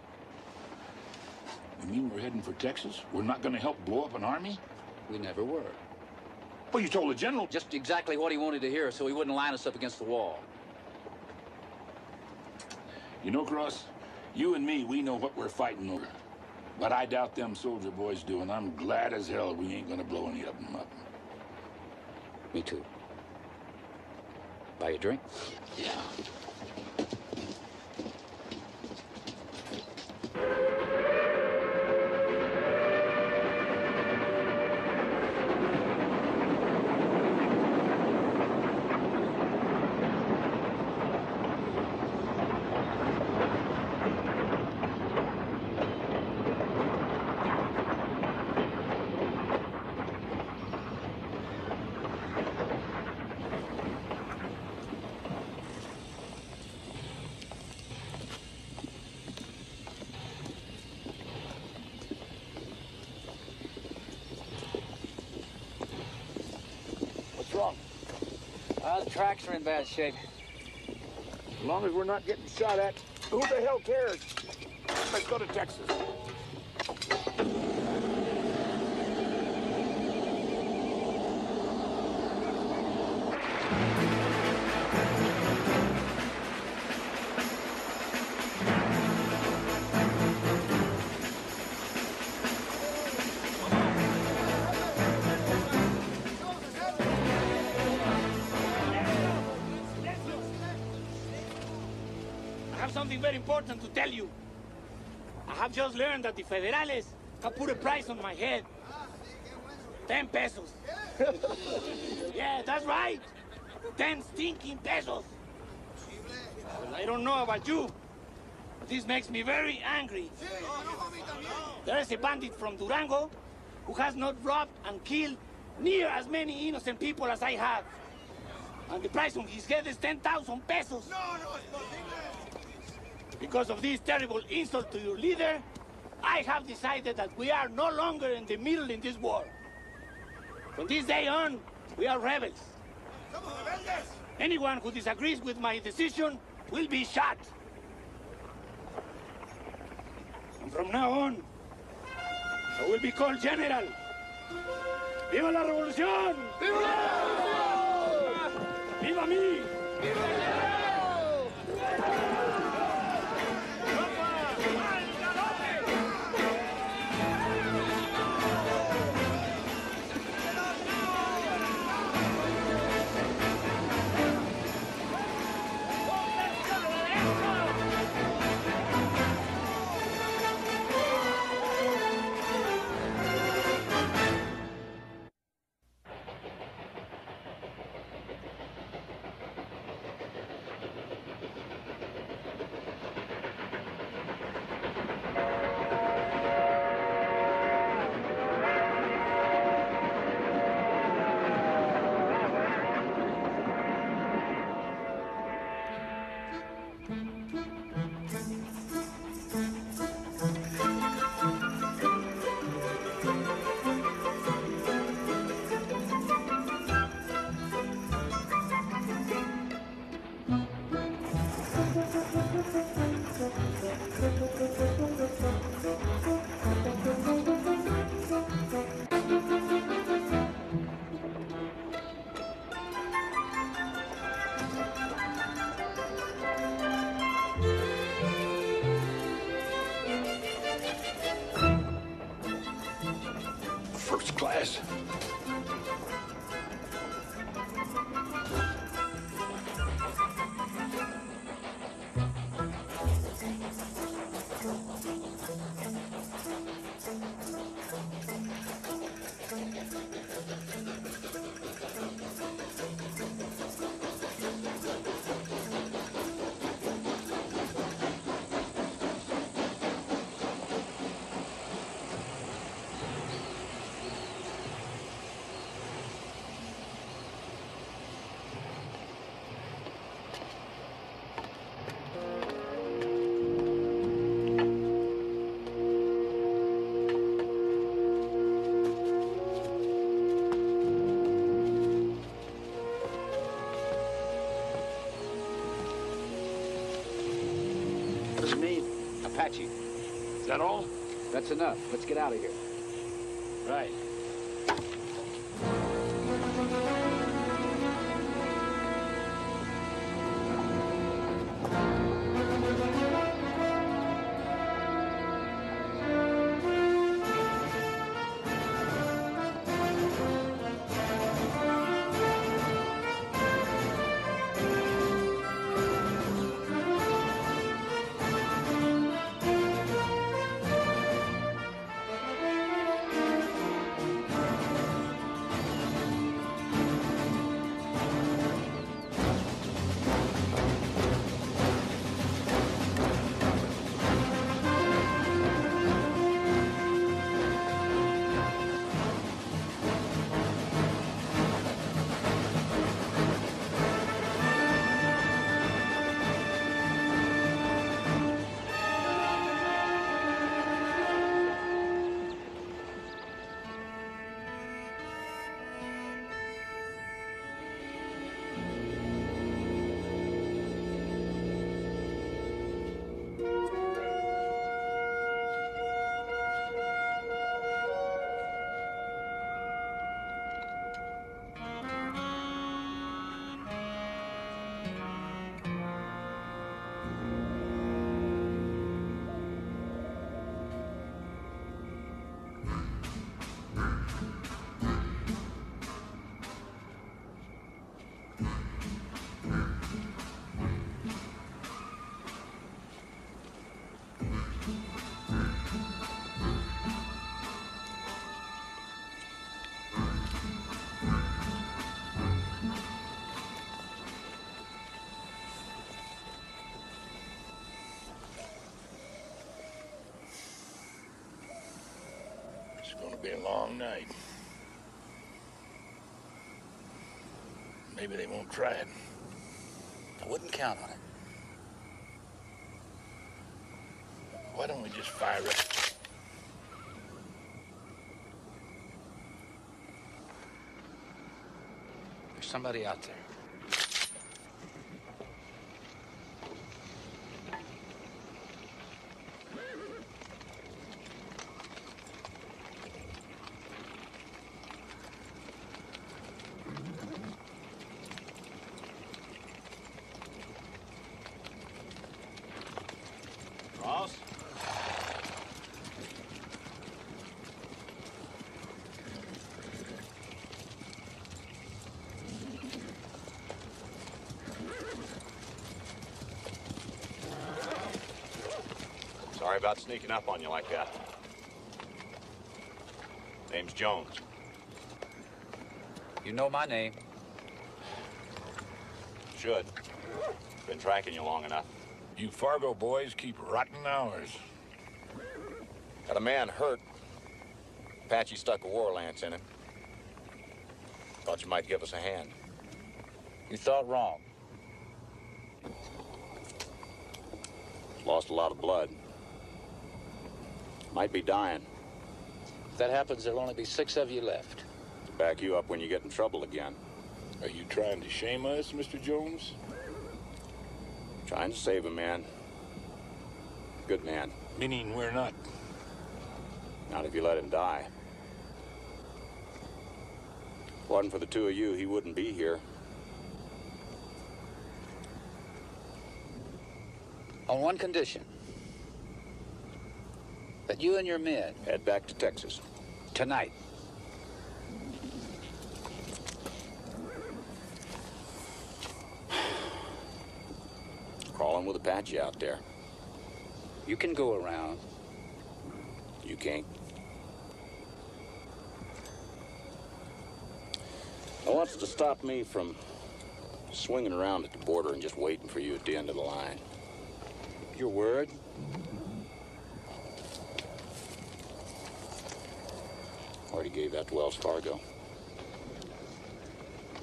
You mean we're heading for Texas? We're not going to help blow up an army? We never were. Well, you told the general... Just exactly what he wanted to hear so he wouldn't line us up against the wall. You know, Cross, you and me, we know what we're fighting over. But I doubt them soldier boys do, and I'm glad as hell we ain't gonna blow any of them up. Me too. Buy you a drink? Yeah. Wrong. The tracks are in bad shape. As long as we're not getting shot at, who the hell cares? Let's go to Texas. I have something very important to tell you. I have just learned that the Federales have put a price on my head. 10 pesos. Yeah, that's right. 10 stinking pesos. Well, I don't know about you, but this makes me very angry. There is a bandit from Durango who has not robbed and killed near as many innocent people as I have. And the price on his head is 10,000 pesos. No, it's not. Because of this terrible insult to your leader, I have decided that we are no longer in the middle in this war. From this day on, we are rebels. Anyone who disagrees with my decision will be shot. And from now on, I will be called General. ¡Viva la revolución! ¡Viva la revolución! ¡Viva mí! ¡Viva First class. What does it mean? Apache. Is that all? That's enough. Let's get out of here. Right. It's gonna be a long night. Maybe they won't try it. I wouldn't count on it. Why don't we just fire it? There's somebody out there. Ross? Sorry about sneaking up on you like that. Name's Jones. You know my name. Should. Been tracking you long enough. You Fargo boys keep rotting hours. Got a man hurt. Apache stuck a war lance in him. Thought you might give us a hand. You thought wrong. Lost a lot of blood. Might be dying. If that happens, there'll only be 6 of you left. To back you up when you get in trouble again. Are you trying to shame us, Mr. Jones? Trying to save a man. Good man. Meaning we're not. Not if you let him die. If it wasn't for the two of you, he wouldn't be here. On one condition. That you and your men head back to Texas. Tonight. Crawling with Apache out there. You can go around. You can't. Now, what's to stop me from swinging around at the border and just waiting for you at the end of the line? Your word? Already gave that to Wells Fargo.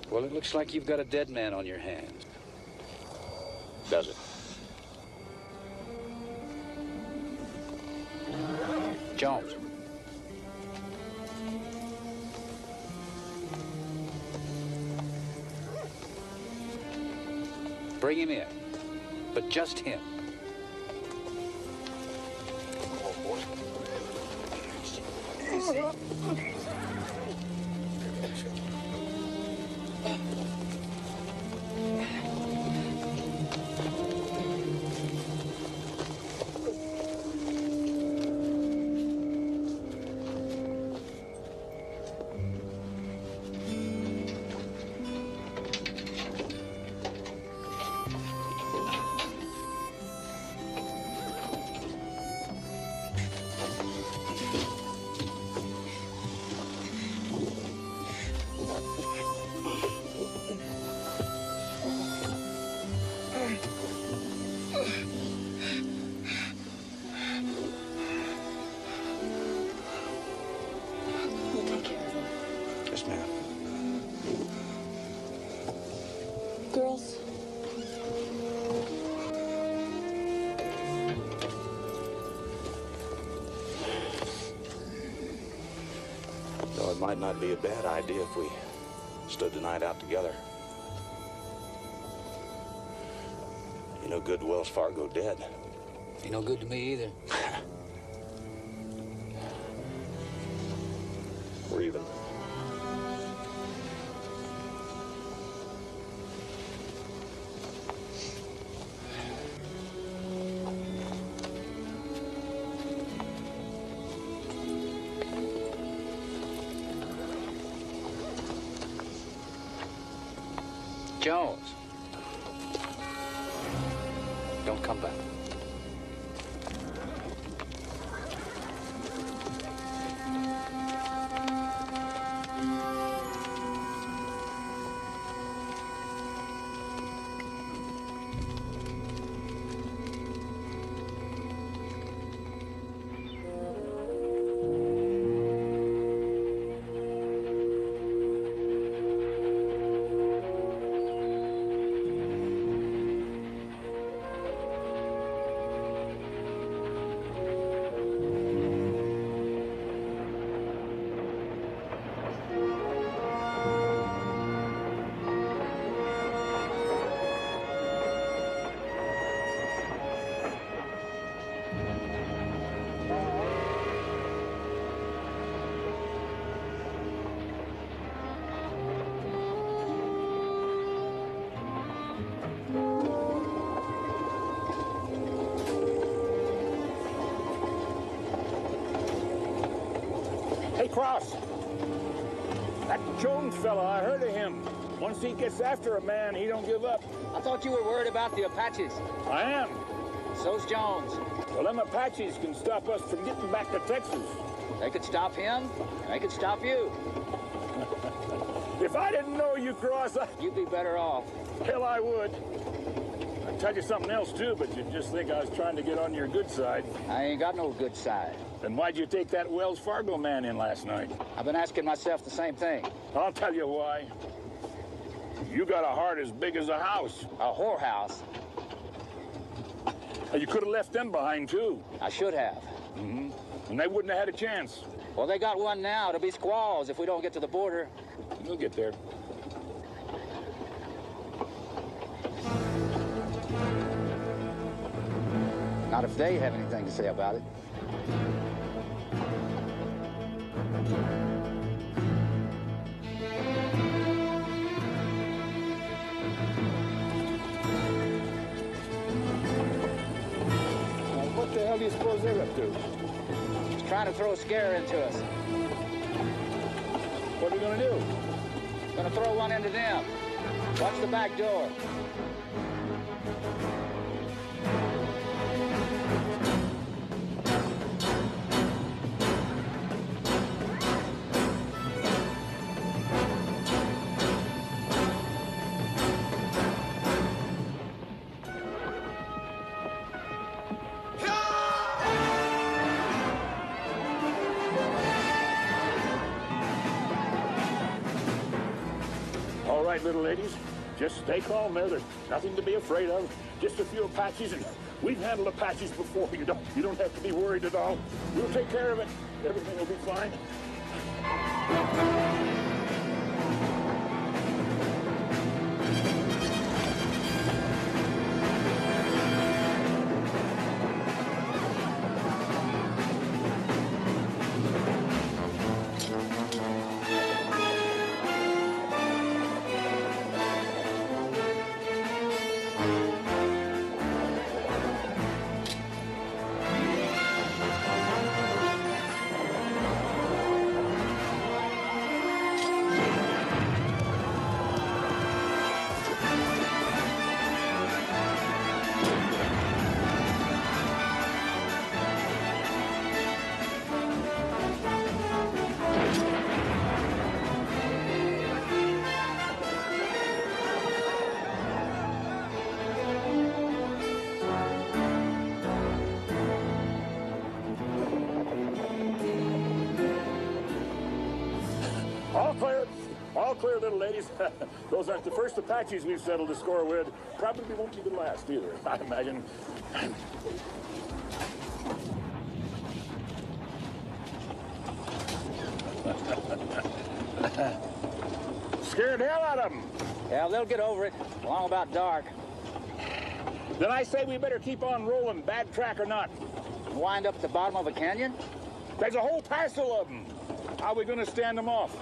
Well, it looks like you've got a dead man on your hands. Does it? Jones. Bring him in, but just him. Girls. Though it might not be a bad idea if we stood the night out together. You no good to Wells Fargo dead. Ain't no good to me either. We're even. Jones. Don't come back. Cross. That Jones fella, I heard of him. Once he gets after a man, he don't give up. I thought you were worried about the Apaches. I am. So's Jones. Well, them Apaches can stop us from getting back to Texas. They could stop him, they could stop you. If I didn't know you, Cross, You'd be better off. Hell, I would. I'd tell you something else, too, but you'd just think I was trying to get on your good side. I ain't got no good side. Then why'd you take that Wells Fargo man in last night? I've been asking myself the same thing. I'll tell you why. You got a heart as big as a house. A whorehouse? You could have left them behind, too. I should have. Mm-hmm. And they wouldn't have had a chance. Well, they got one now. It'll be squalls if we don't get to the border. We'll get there. Not if they have anything to say about it. What the hell do you suppose they're up to? He's trying to throw a scare into us. What are we gonna do? Gonna throw one into them. Watch the back door. All right, little ladies, just stay calm there. There's nothing to be afraid of. Just a few Apaches, and we've handled Apaches before. You don't have to be worried at all. We'll take care of it. Everything will be fine. All clear, little ladies. Those aren't the first Apaches we've settled the score with. Probably won't be the last either, I imagine. Scared the hell out of them. Yeah, they'll get over it. Along about dark. Then I say we better keep on rolling, bad track or not. Wind up at the bottom of a canyon? There's a whole parcel of them. How are we going to stand them off?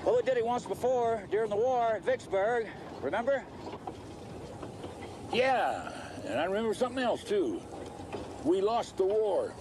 Well, we did it once before, during the war at Vicksburg. Remember? Yeah, and I remember something else, too. We lost the war.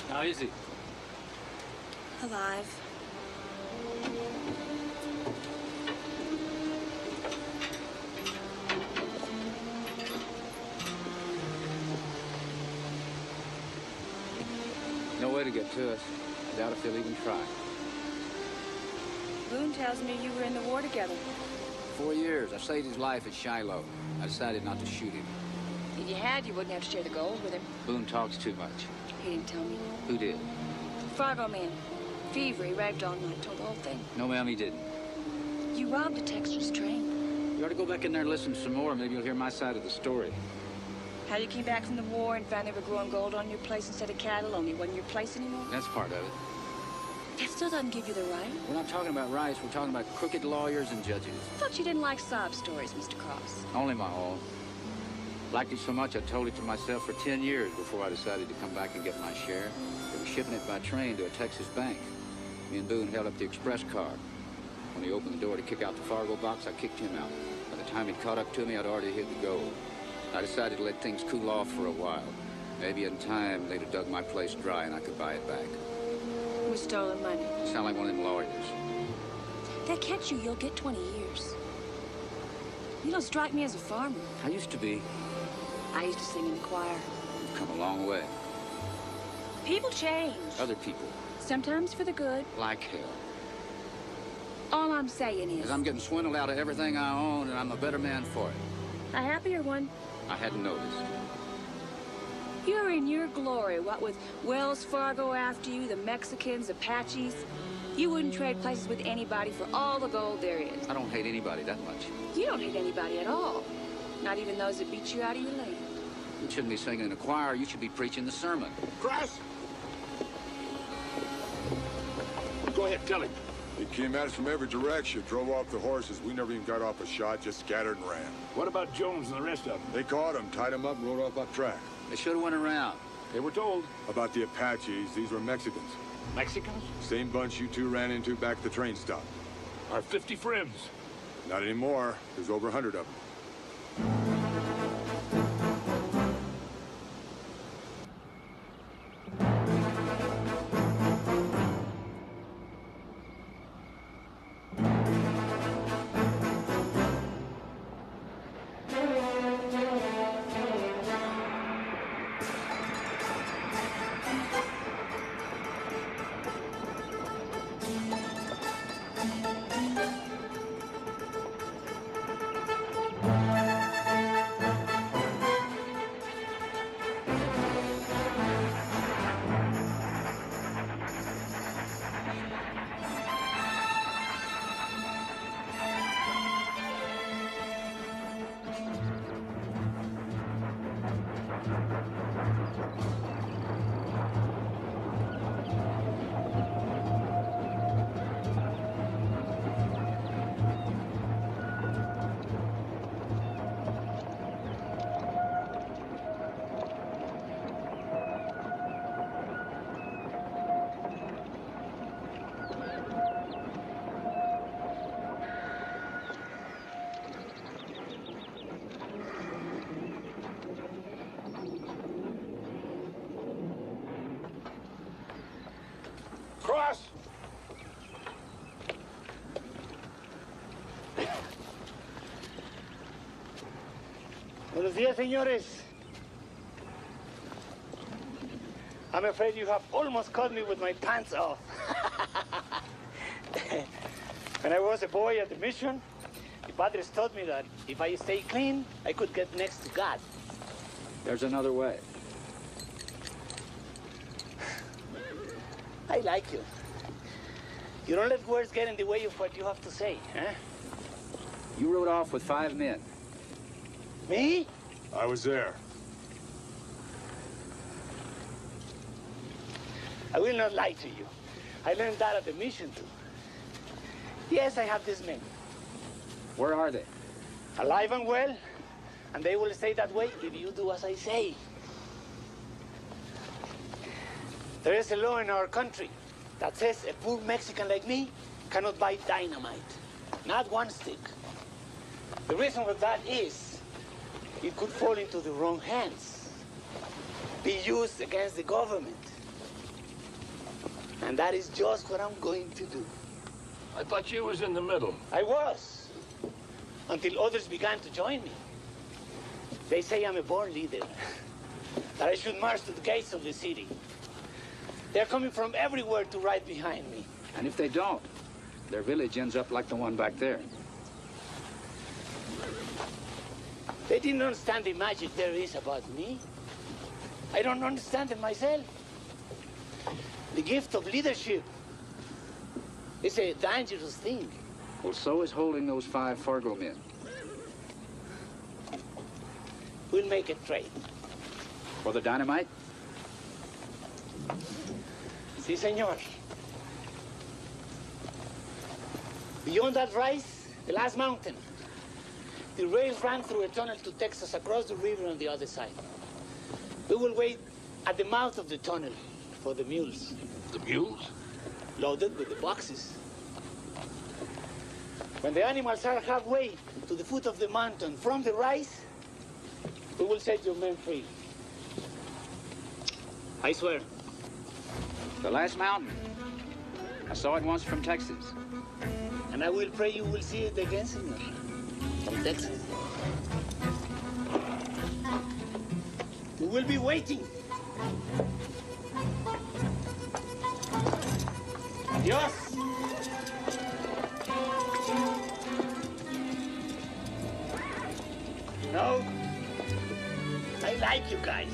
How is he? Alive. get to us. I doubt if they'll even try. Boone tells me you were in the war together. 4 years. I saved his life at Shiloh. I decided not to shoot him. If you had, you wouldn't have to share the gold with him. Boone talks too much. He didn't tell me. Who did? Fargo man. Fever, he raved all night, told the whole thing. No, ma'am, he didn't. You robbed a Texas train. You ought to go back in there and listen some more. Maybe you'll hear my side of the story. How you came back from the war and found they were growing gold on your place instead of cattle, only it wasn't your place anymore? That's part of it. That still doesn't give you the right. We're not talking about rights. We're talking about crooked lawyers and judges. I thought you didn't like sob stories, Mr. Cross. Only my own. Liked it so much I told it to myself for 10 years before I decided to come back and get my share. They were shipping it by train to a Texas bank. Me and Boone held up the express car. When he opened the door to kick out the Fargo box, I kicked him out. By the time he'd caught up to me, I'd already hid the gold. I decided to let things cool off for a while. Maybe in time, they'd have dug my place dry and I could buy it back. With stolen money. You sound like one of them lawyers. If they catch you, you'll get 20 years. You don't strike me as a farmer. I used to be. I used to sing in the choir. You've come a long way. People change. Other people. Sometimes for the good. Like hell. All I'm saying is... Because I'm getting swindled out of everything I own, and I'm a better man for it. A happier one. I hadn't noticed. You're in your glory, what with Wells Fargo after you, the Mexicans, Apaches. You wouldn't trade places with anybody for all the gold there is. I don't hate anybody that much. You don't hate anybody at all. Not even those that beat you out of your land. You shouldn't be singing in a choir. You should be preaching the sermon. Cross! Go ahead, tell him. They came at us from every direction, drove off the horses. We never even got off a shot, just scattered and ran. What about Jones and the rest of them? They caught him, tied him up, and rode off up track. They should have went around. They were told. About the Apaches, these were Mexicans. Mexicans? Same bunch you two ran into back at the train stop. Our 50 friends. Not anymore. There's over 100 of them. Cross! Buenos días, señores. I'm afraid you have almost caught me with my pants off. When I was a boy at the mission, the padres taught me that if I stay clean, I could get next to God. There's another way. I like you. You don't let words get in the way of what you have to say, huh? You rode off with 5 men. Me? I was there. I will not lie to you. I learned that at the mission, too. Yes, I have these men. Where are they? Alive and well, and they will stay that way if you do as I say. There is a law in our country that says a poor Mexican like me cannot buy dynamite. Not one stick. The reason for that is it could fall into the wrong hands, be used against the government. And that is just what I'm going to do. I thought you was in the middle. I was, until others began to join me. They say I'm a born leader, that I should march to the gates of the city. They're coming from everywhere to ride behind me. And if they don't, their village ends up like the one back there. They didn't understand the magic there is about me. I don't understand it myself. The gift of leadership is a dangerous thing. Well, so is holding those 5 Fargo men. We'll make a trade. For the dynamite? Si, senor. Beyond that rise, the last mountain, the rails ran through a tunnel to Texas across the river on the other side. We will wait at the mouth of the tunnel for the mules. The mules? Loaded with the boxes. When the animals are halfway to the foot of the mountain from the rise, we will set your men free. I swear. The last mountain. I saw it once from Texas. And I will pray you will see it again, senor. From Texas. We will be waiting. Adios. No, I like you guys.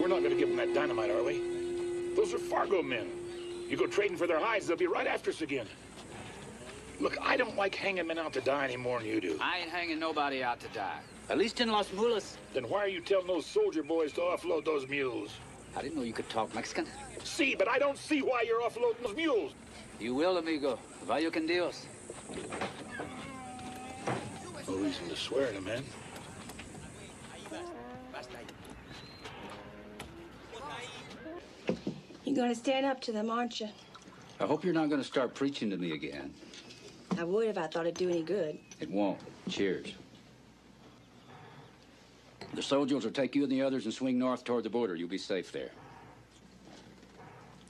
We're not going to give them that dynamite, are we? Those are Fargo men. You go trading for their hides, they'll be right after us again. Look, I don't like hanging men out to die any more than you do. I ain't hanging nobody out to die. At least in Las Mulas. Then why are you telling those soldier boys to offload those mules? I didn't know you could talk Mexican. See, but I don't see why you're offloading those mules. You will, amigo. Vaya con Dios. No reason to swear at a man. You're gonna stand up to them, aren't you? I hope you're not going to start preaching to me again. I would if I thought it'd do any good. It won't. Cheers. The soldiers will take you and the others and swing north toward the border. You'll be safe there.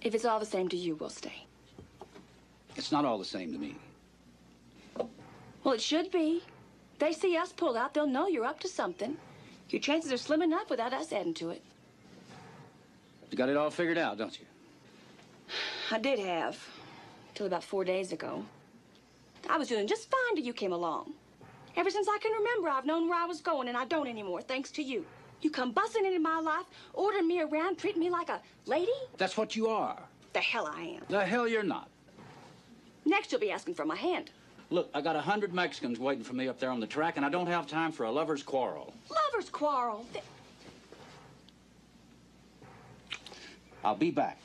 If it's all the same to you, we'll stay. It's not all the same to me. Well, it should be. They see us pull out, they'll know you're up to something. Your chances are slim enough without us adding to it. You got it all figured out, don't you? I did have, till about 4 days ago. I was doing just fine till you came along. Ever since I can remember, I've known where I was going, and I don't anymore, thanks to you. You come busting into my life, ordering me around, treating me like a lady? That's what you are. The hell I am. The hell you're not. Next, you'll be asking for my hand. Look, I got 100 Mexicans waiting for me up there on the track, and I don't have time for a lover's quarrel. Lover's quarrel? I'll be back.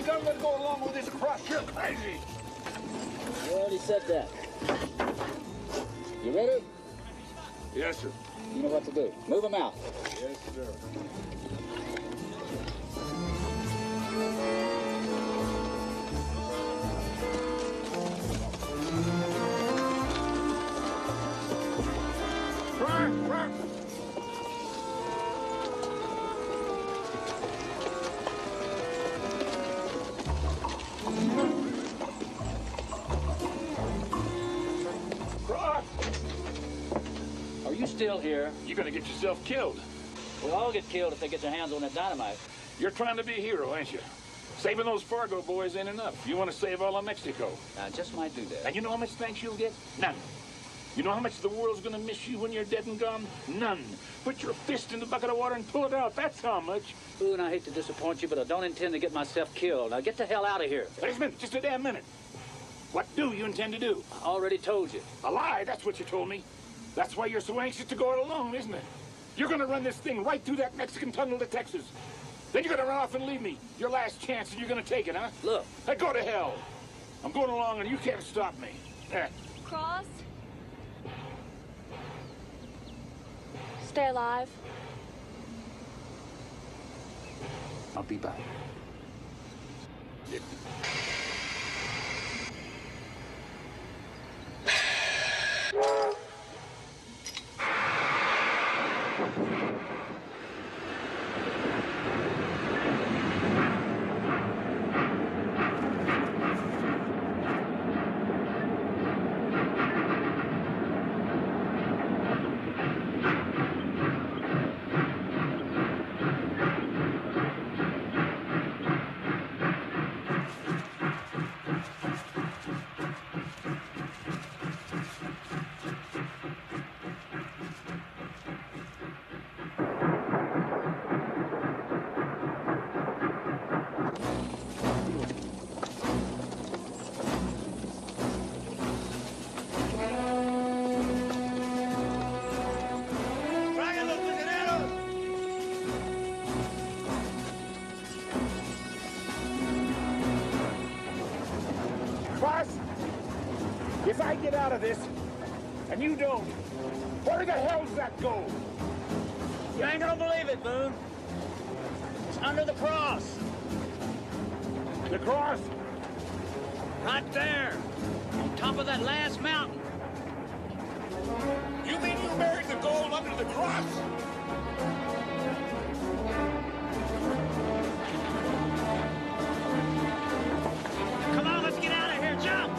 I'm gonna go along with this cross. You're crazy. You already said that. You ready? Yes, sir. You know what to do. Move them out. Yes, sir. Are you still here? You're gonna get yourself killed. We'll all get killed if they get their hands on that dynamite. You're trying to be a hero, ain't you? Saving those Fargo boys ain't enough. You want to save all of Mexico. I just might do that. And you know how much thanks you'll get? None. You know how much the world's gonna miss you when you're dead and gone? None. Put your fist in the bucket of water and pull it out. That's how much. Ooh, and I hate to disappoint you, but I don't intend to get myself killed. Now get the hell out of here. Just a minute. Just a damn minute. What do you intend to do? I already told you. A lie. That's what you told me. That's why you're so anxious to go it alone, isn't it? You're gonna run this thing right through that Mexican tunnel to Texas. Then you're gonna run off and leave me. Your last chance, and you're gonna take it, huh? Look. Hey, go to hell. I'm going along, and you can't stop me. Cross? Stay alive. I'll be back. If I get out of this, and you don't, where the hell's that gold? You ain't gonna believe it, Boone. It's under the cross. The cross? Right there, on top of that last mountain. You mean you buried the gold under the cross? Come on, let's get out of here. Jump!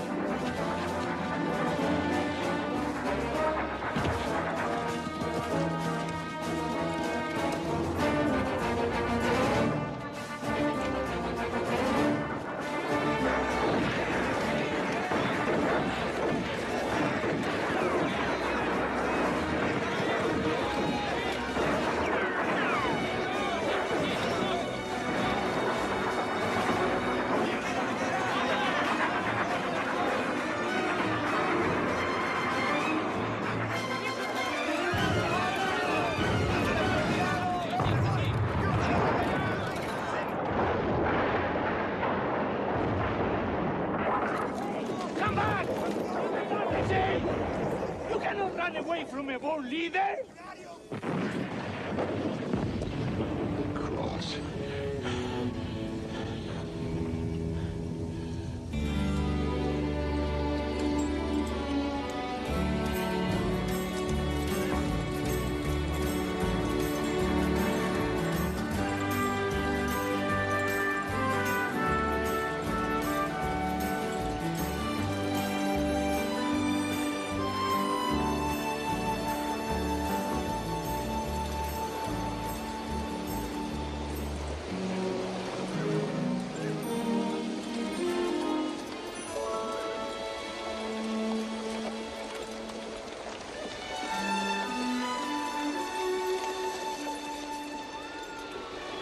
You cannot run away from a war leader! Cross.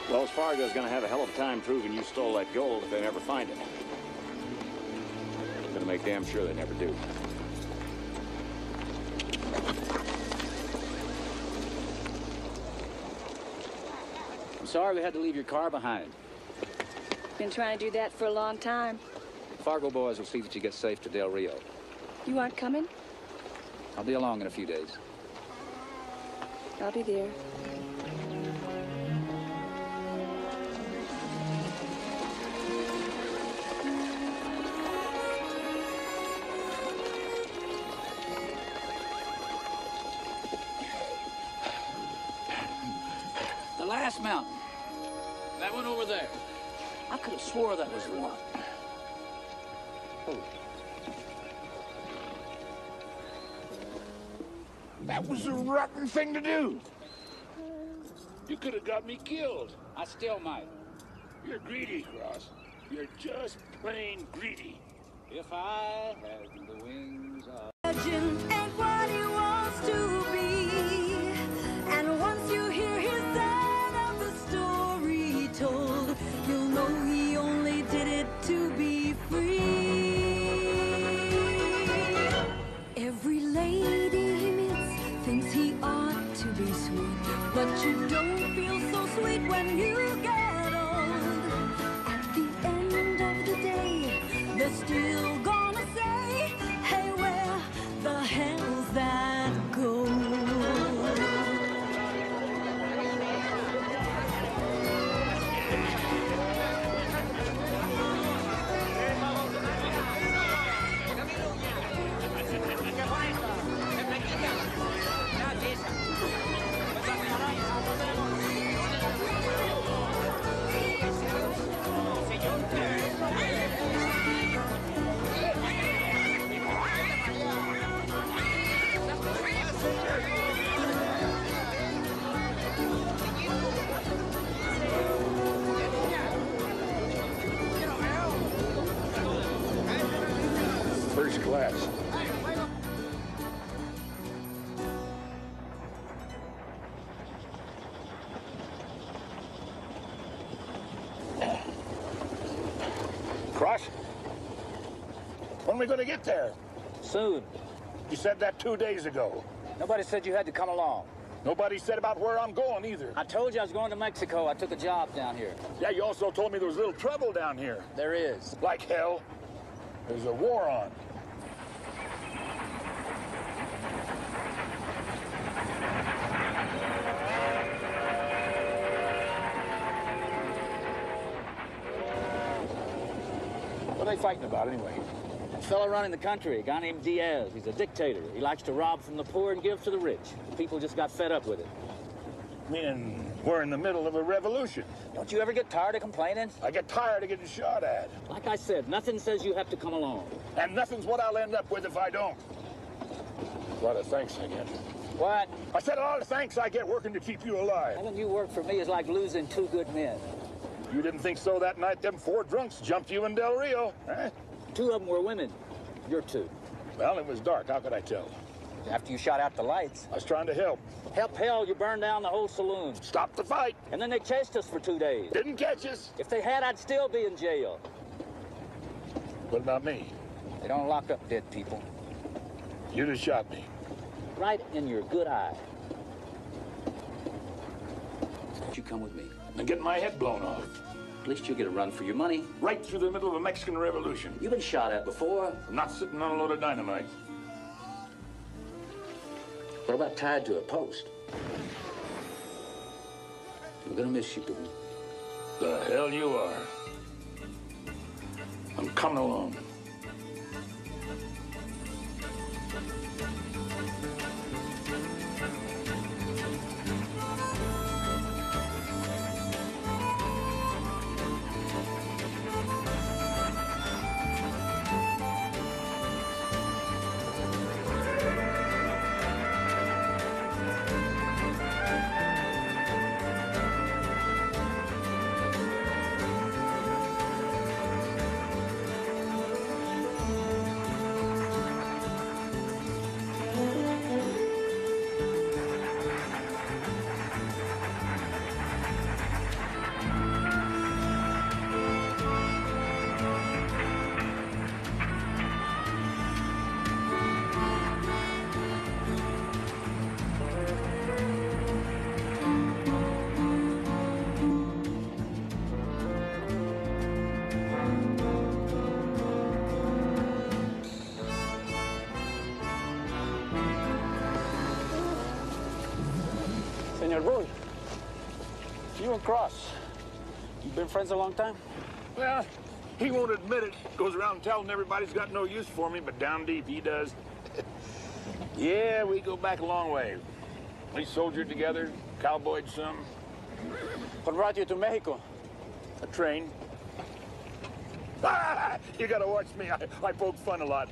Wells Fargo's gonna have a hell of a time proving you stole that gold if they never find it. They're gonna make damn sure they never do. I'm sorry we had to leave your car behind. Been trying to do that for a long time. Fargo boys will see that you get safe to Del Rio. You aren't coming? I'll be along in a few days. I'll be there. The last mountain. That one over there. I could have swore that was the one. Oh. That was a rotten thing to do. You could have got me killed. I still might. You're greedy, Cross. You're just plain greedy. If I had the wings of... Legend ain't what he wants to be. And once you hear his side of the story told, you'll know he only did it to be free. Every lady he meets thinks he ought to be sweet, but you don't feel so sweet when you get old. At the end of the day, they're still gonna say, hey, where the hell's that gold? First class. Cross? When are we going to get there? Soon. You said that 2 days ago. Nobody said you had to come along. Nobody said about where I'm going either. I told you I was going to Mexico. I took a job down here. Yeah, you also told me there was a little trouble down here. There is. Like hell. There's a war on. What are they fighting about anyway? A fellow running the country, a guy named Diaz. He's a dictator. He likes to rob from the poor and give to the rich. People just got fed up with it. Meaning we're in the middle of a revolution. Don't you ever get tired of complaining? I get tired of getting shot at. Like I said, nothing says you have to come along. And nothing's what I'll end up with if I don't. A lot of thanks I get. What? I said a lot of thanks I get working to keep you alive. Having you work for me is like losing two good men. You didn't think so that night them 4 drunks jumped you in Del Rio, huh? 2 of them were women. You're 2. Well, it was dark. How could I tell? After you shot out the lights. I was trying to help. Help hell, you burned down the whole saloon. Stop the fight. And then they chased us for 2 days. Didn't catch us. If they had, I'd still be in jail. What about me? They don't lock up dead people. You just shot me. Right in your good eye. You come with me. And get my head blown off. At least you'll get a run for your money. Right through the middle of a Mexican revolution. You've been shot at before. I'm not sitting on a load of dynamite. What about tied to a post? We're gonna miss you, Boone. The hell you are. I'm coming along. Senor Willie, you and Cross, you been friends a long time? Well, he won't admit it. Goes around telling everybody he's got no use for me, but down deep he does. Yeah, we go back a long way. We soldiered together, cowboyed some. What brought you to Mexico? A train. You gotta watch me. I poke fun a lot.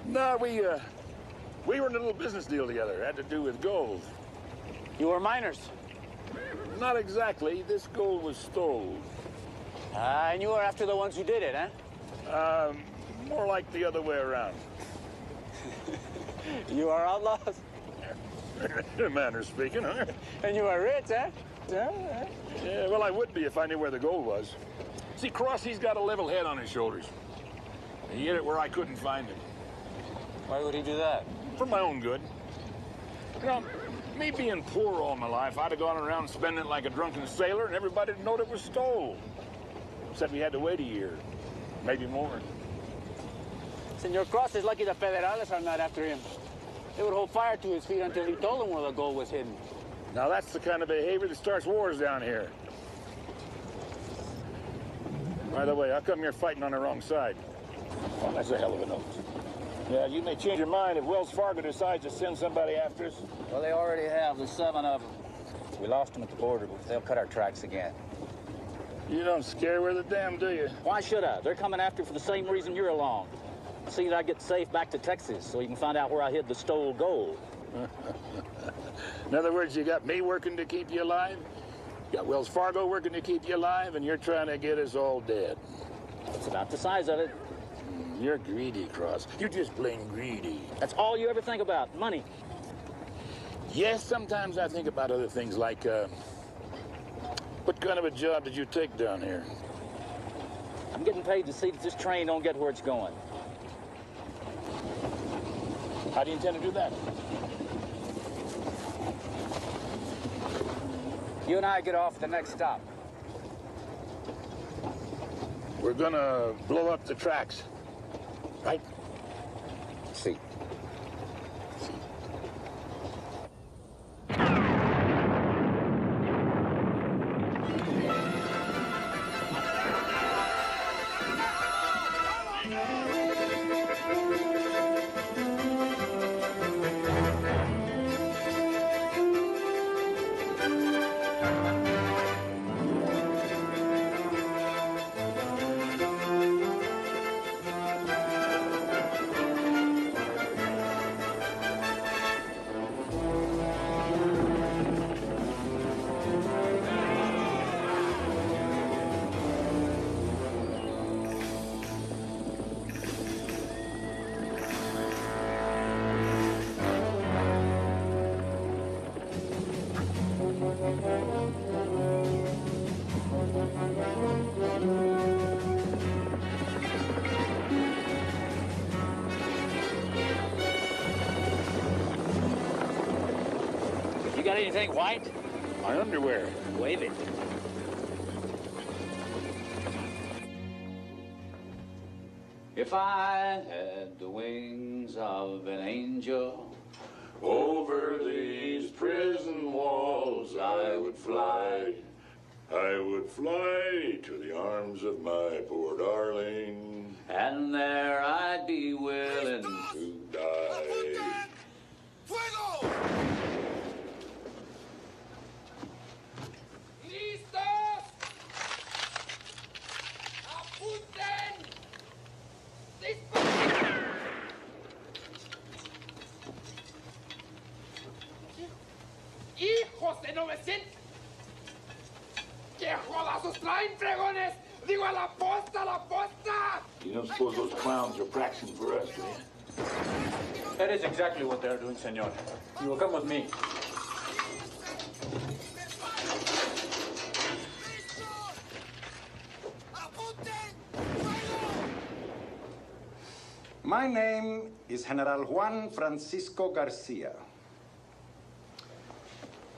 No, we were in a little business deal together. It had to do with gold. You were miners? Not exactly. This gold was stolen. And you were after the ones who did it, huh? More like the other way around. You are outlaws? Manner speaking, huh? And you are rich, huh? Yeah, well, I would be if I knew where the gold was. See, Cross, he's got a level head on his shoulders. He hid it where I couldn't find it. Why would he do that? For my own good. You know, me being poor all my life, I'd have gone around spending it like a drunken sailor, and everybody'd known it was stole. Except we had to wait a year, maybe more. Senor Cross is lucky the Federales are not after him. They would hold fire to his feet until he told them where the gold was hidden. Now that's the kind of behavior that starts wars down here. By the way, how come you're fighting on the wrong side? Oh, that's a hell of a note. Yeah, you may change your mind if Wells Fargo decides to send somebody after us. Well, they already have. There's 7 of them. We lost them at the border, but they'll cut our tracks again. You don't scare worth a damn, do you? Why should I? They're coming after for the same reason you're along. See that I get safe back to Texas so you can find out where I hid the stole gold. In other words, you got me working to keep you alive, you got Wells Fargo working to keep you alive, and you're trying to get us all dead. It's about the size of it. You're greedy, Cross. You're just plain greedy. That's all you ever think about, money. Yes, sometimes I think about other things like, what kind of a job did you take down here? I'm getting paid to see that this train don't get where it's going. How do you intend to do that? You and I get off at the next stop. We're gonna blow up the tracks, right? See. You got anything white? My underwear. Wave it. If I had the wings of an angel, over these prison walls I would fly. I would fly to the arms of my poor darling. and there I'd be willing to die. Fuego! ¡Listos! ¡Apunten! ¡Disparen! ¡Hijos de 900! ¡Qué jodazos traen, fregones! ¡Digo, a la posta, a la posta! You don't suppose those clowns are practicing for us, do you? That is exactly what they're doing, senor. You will come with me. My name is General Juan Francisco Garcia.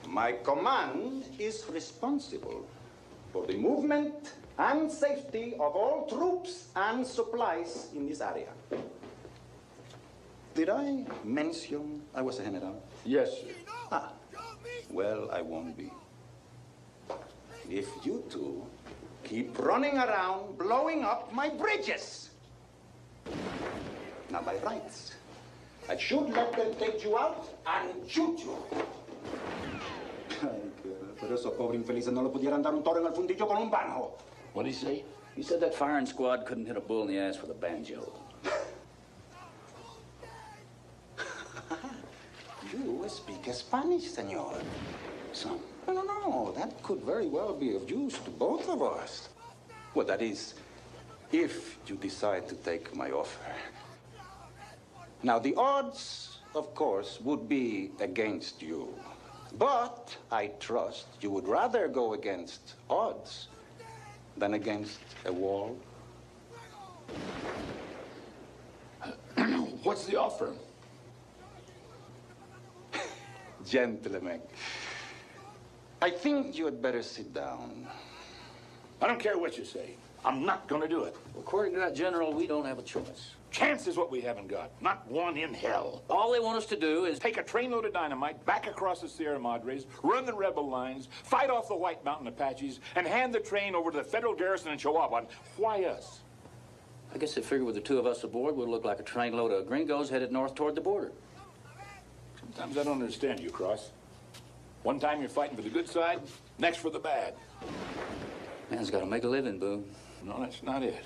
My command is responsible for the movement and safety of all troops and supplies in this area. Did I mention I was a general? Yes, sir. Ah, Well, I won't be. If you two keep running around blowing up my bridges. Now, by rights, I should let them take you out and shoot you. Ay, pero esos pobres infelices no le pudieran dar un toro en el fundillo con un banjo. What did he say? He said that firing squad couldn't hit a bull in the ass with a banjo. You speak Spanish, senor. Some. No, that could very well be of use to both of us. Well, that is, if you decide to take my offer. Now, the odds, of course, would be against you. But I trust you would rather go against odds than against a wall. What's the offer? Gentlemen, I think you had better sit down. I don't care what you say. I'm not going to do it. According to that general, we don't have a choice. Chance is what we haven't got. Not one in hell. All they want us to do is take a trainload of dynamite back across the Sierra Madres, run the rebel lines, fight off the White Mountain Apaches, and hand the train over to the federal garrison in Chihuahua. Why us? I guess they figured with the two of us aboard, we'd look like a trainload of gringos headed north toward the border. Sometimes I don't understand you, Cross. One time you're fighting for the good side, next for the bad. Man's got to make a living, Boone. No, that's not it.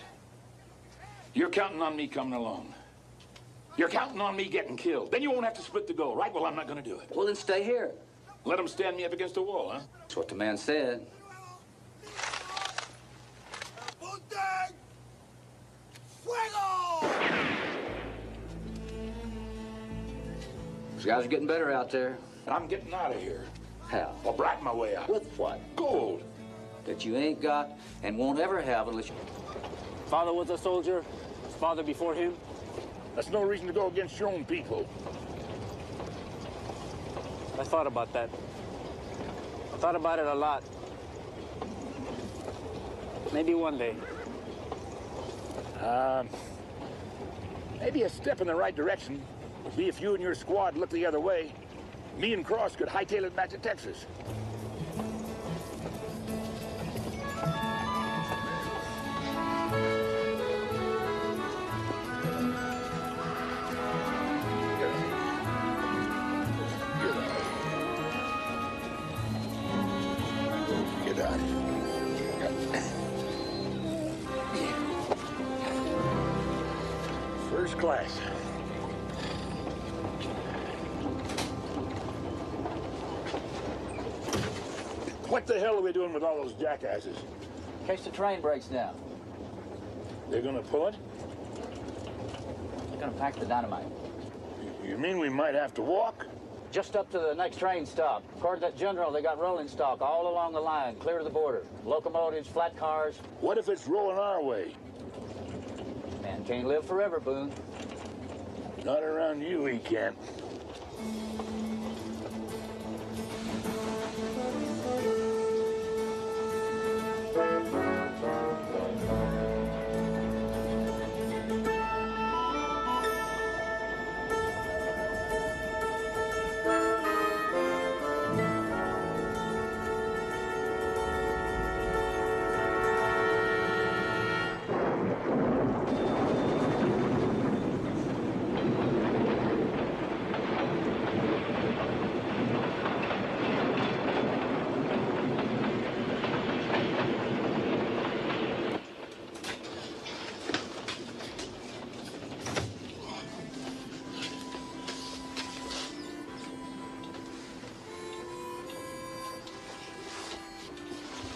You're counting on me coming along. You're counting on me getting killed. Then you won't have to split the gold, right? Well, I'm not going to do it. Well, then stay here. Let them stand me up against the wall, huh? That's what the man said. These guys are getting better out there. And I'm getting out of here. How? I'll brighten my way out. With what? Gold. That you ain't got and won't ever have unless you... Father was a soldier. His father before him. That's no reason to go against your own people. I thought about that. I thought about it a lot. Maybe one day. Maybe a step in the right direction would be if you and your squad looked the other way. Me and Cross could hightail it back to Texas. First class. What the hell are we doing with all those jackasses? In case the train breaks down. They're gonna pull it? They're gonna pack the dynamite. You mean we might have to walk? Just up to the next train stop. According to that general, they got rolling stock all along the line, clear to the border. Locomotives, flat cars. What if it's rolling our way? Man can't live forever, Boone. Not around you, he can't.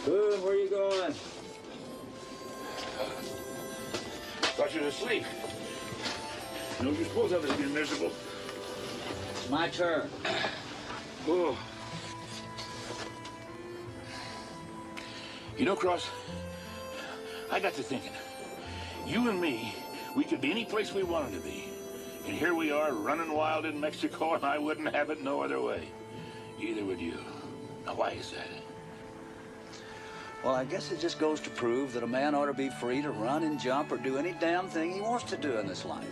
Boone, where are you going? Thought you were asleep. Don't you suppose others be miserable? It's my turn. Oh. You know, Cross, I got to thinking. You and me, we could be any place we wanted to be. And here we are running wild in Mexico, and I wouldn't have it no other way. Either would you. Now, why is that? Well, I guess it just goes to prove that a man ought to be free to run and jump or do any damn thing he wants to do in this life.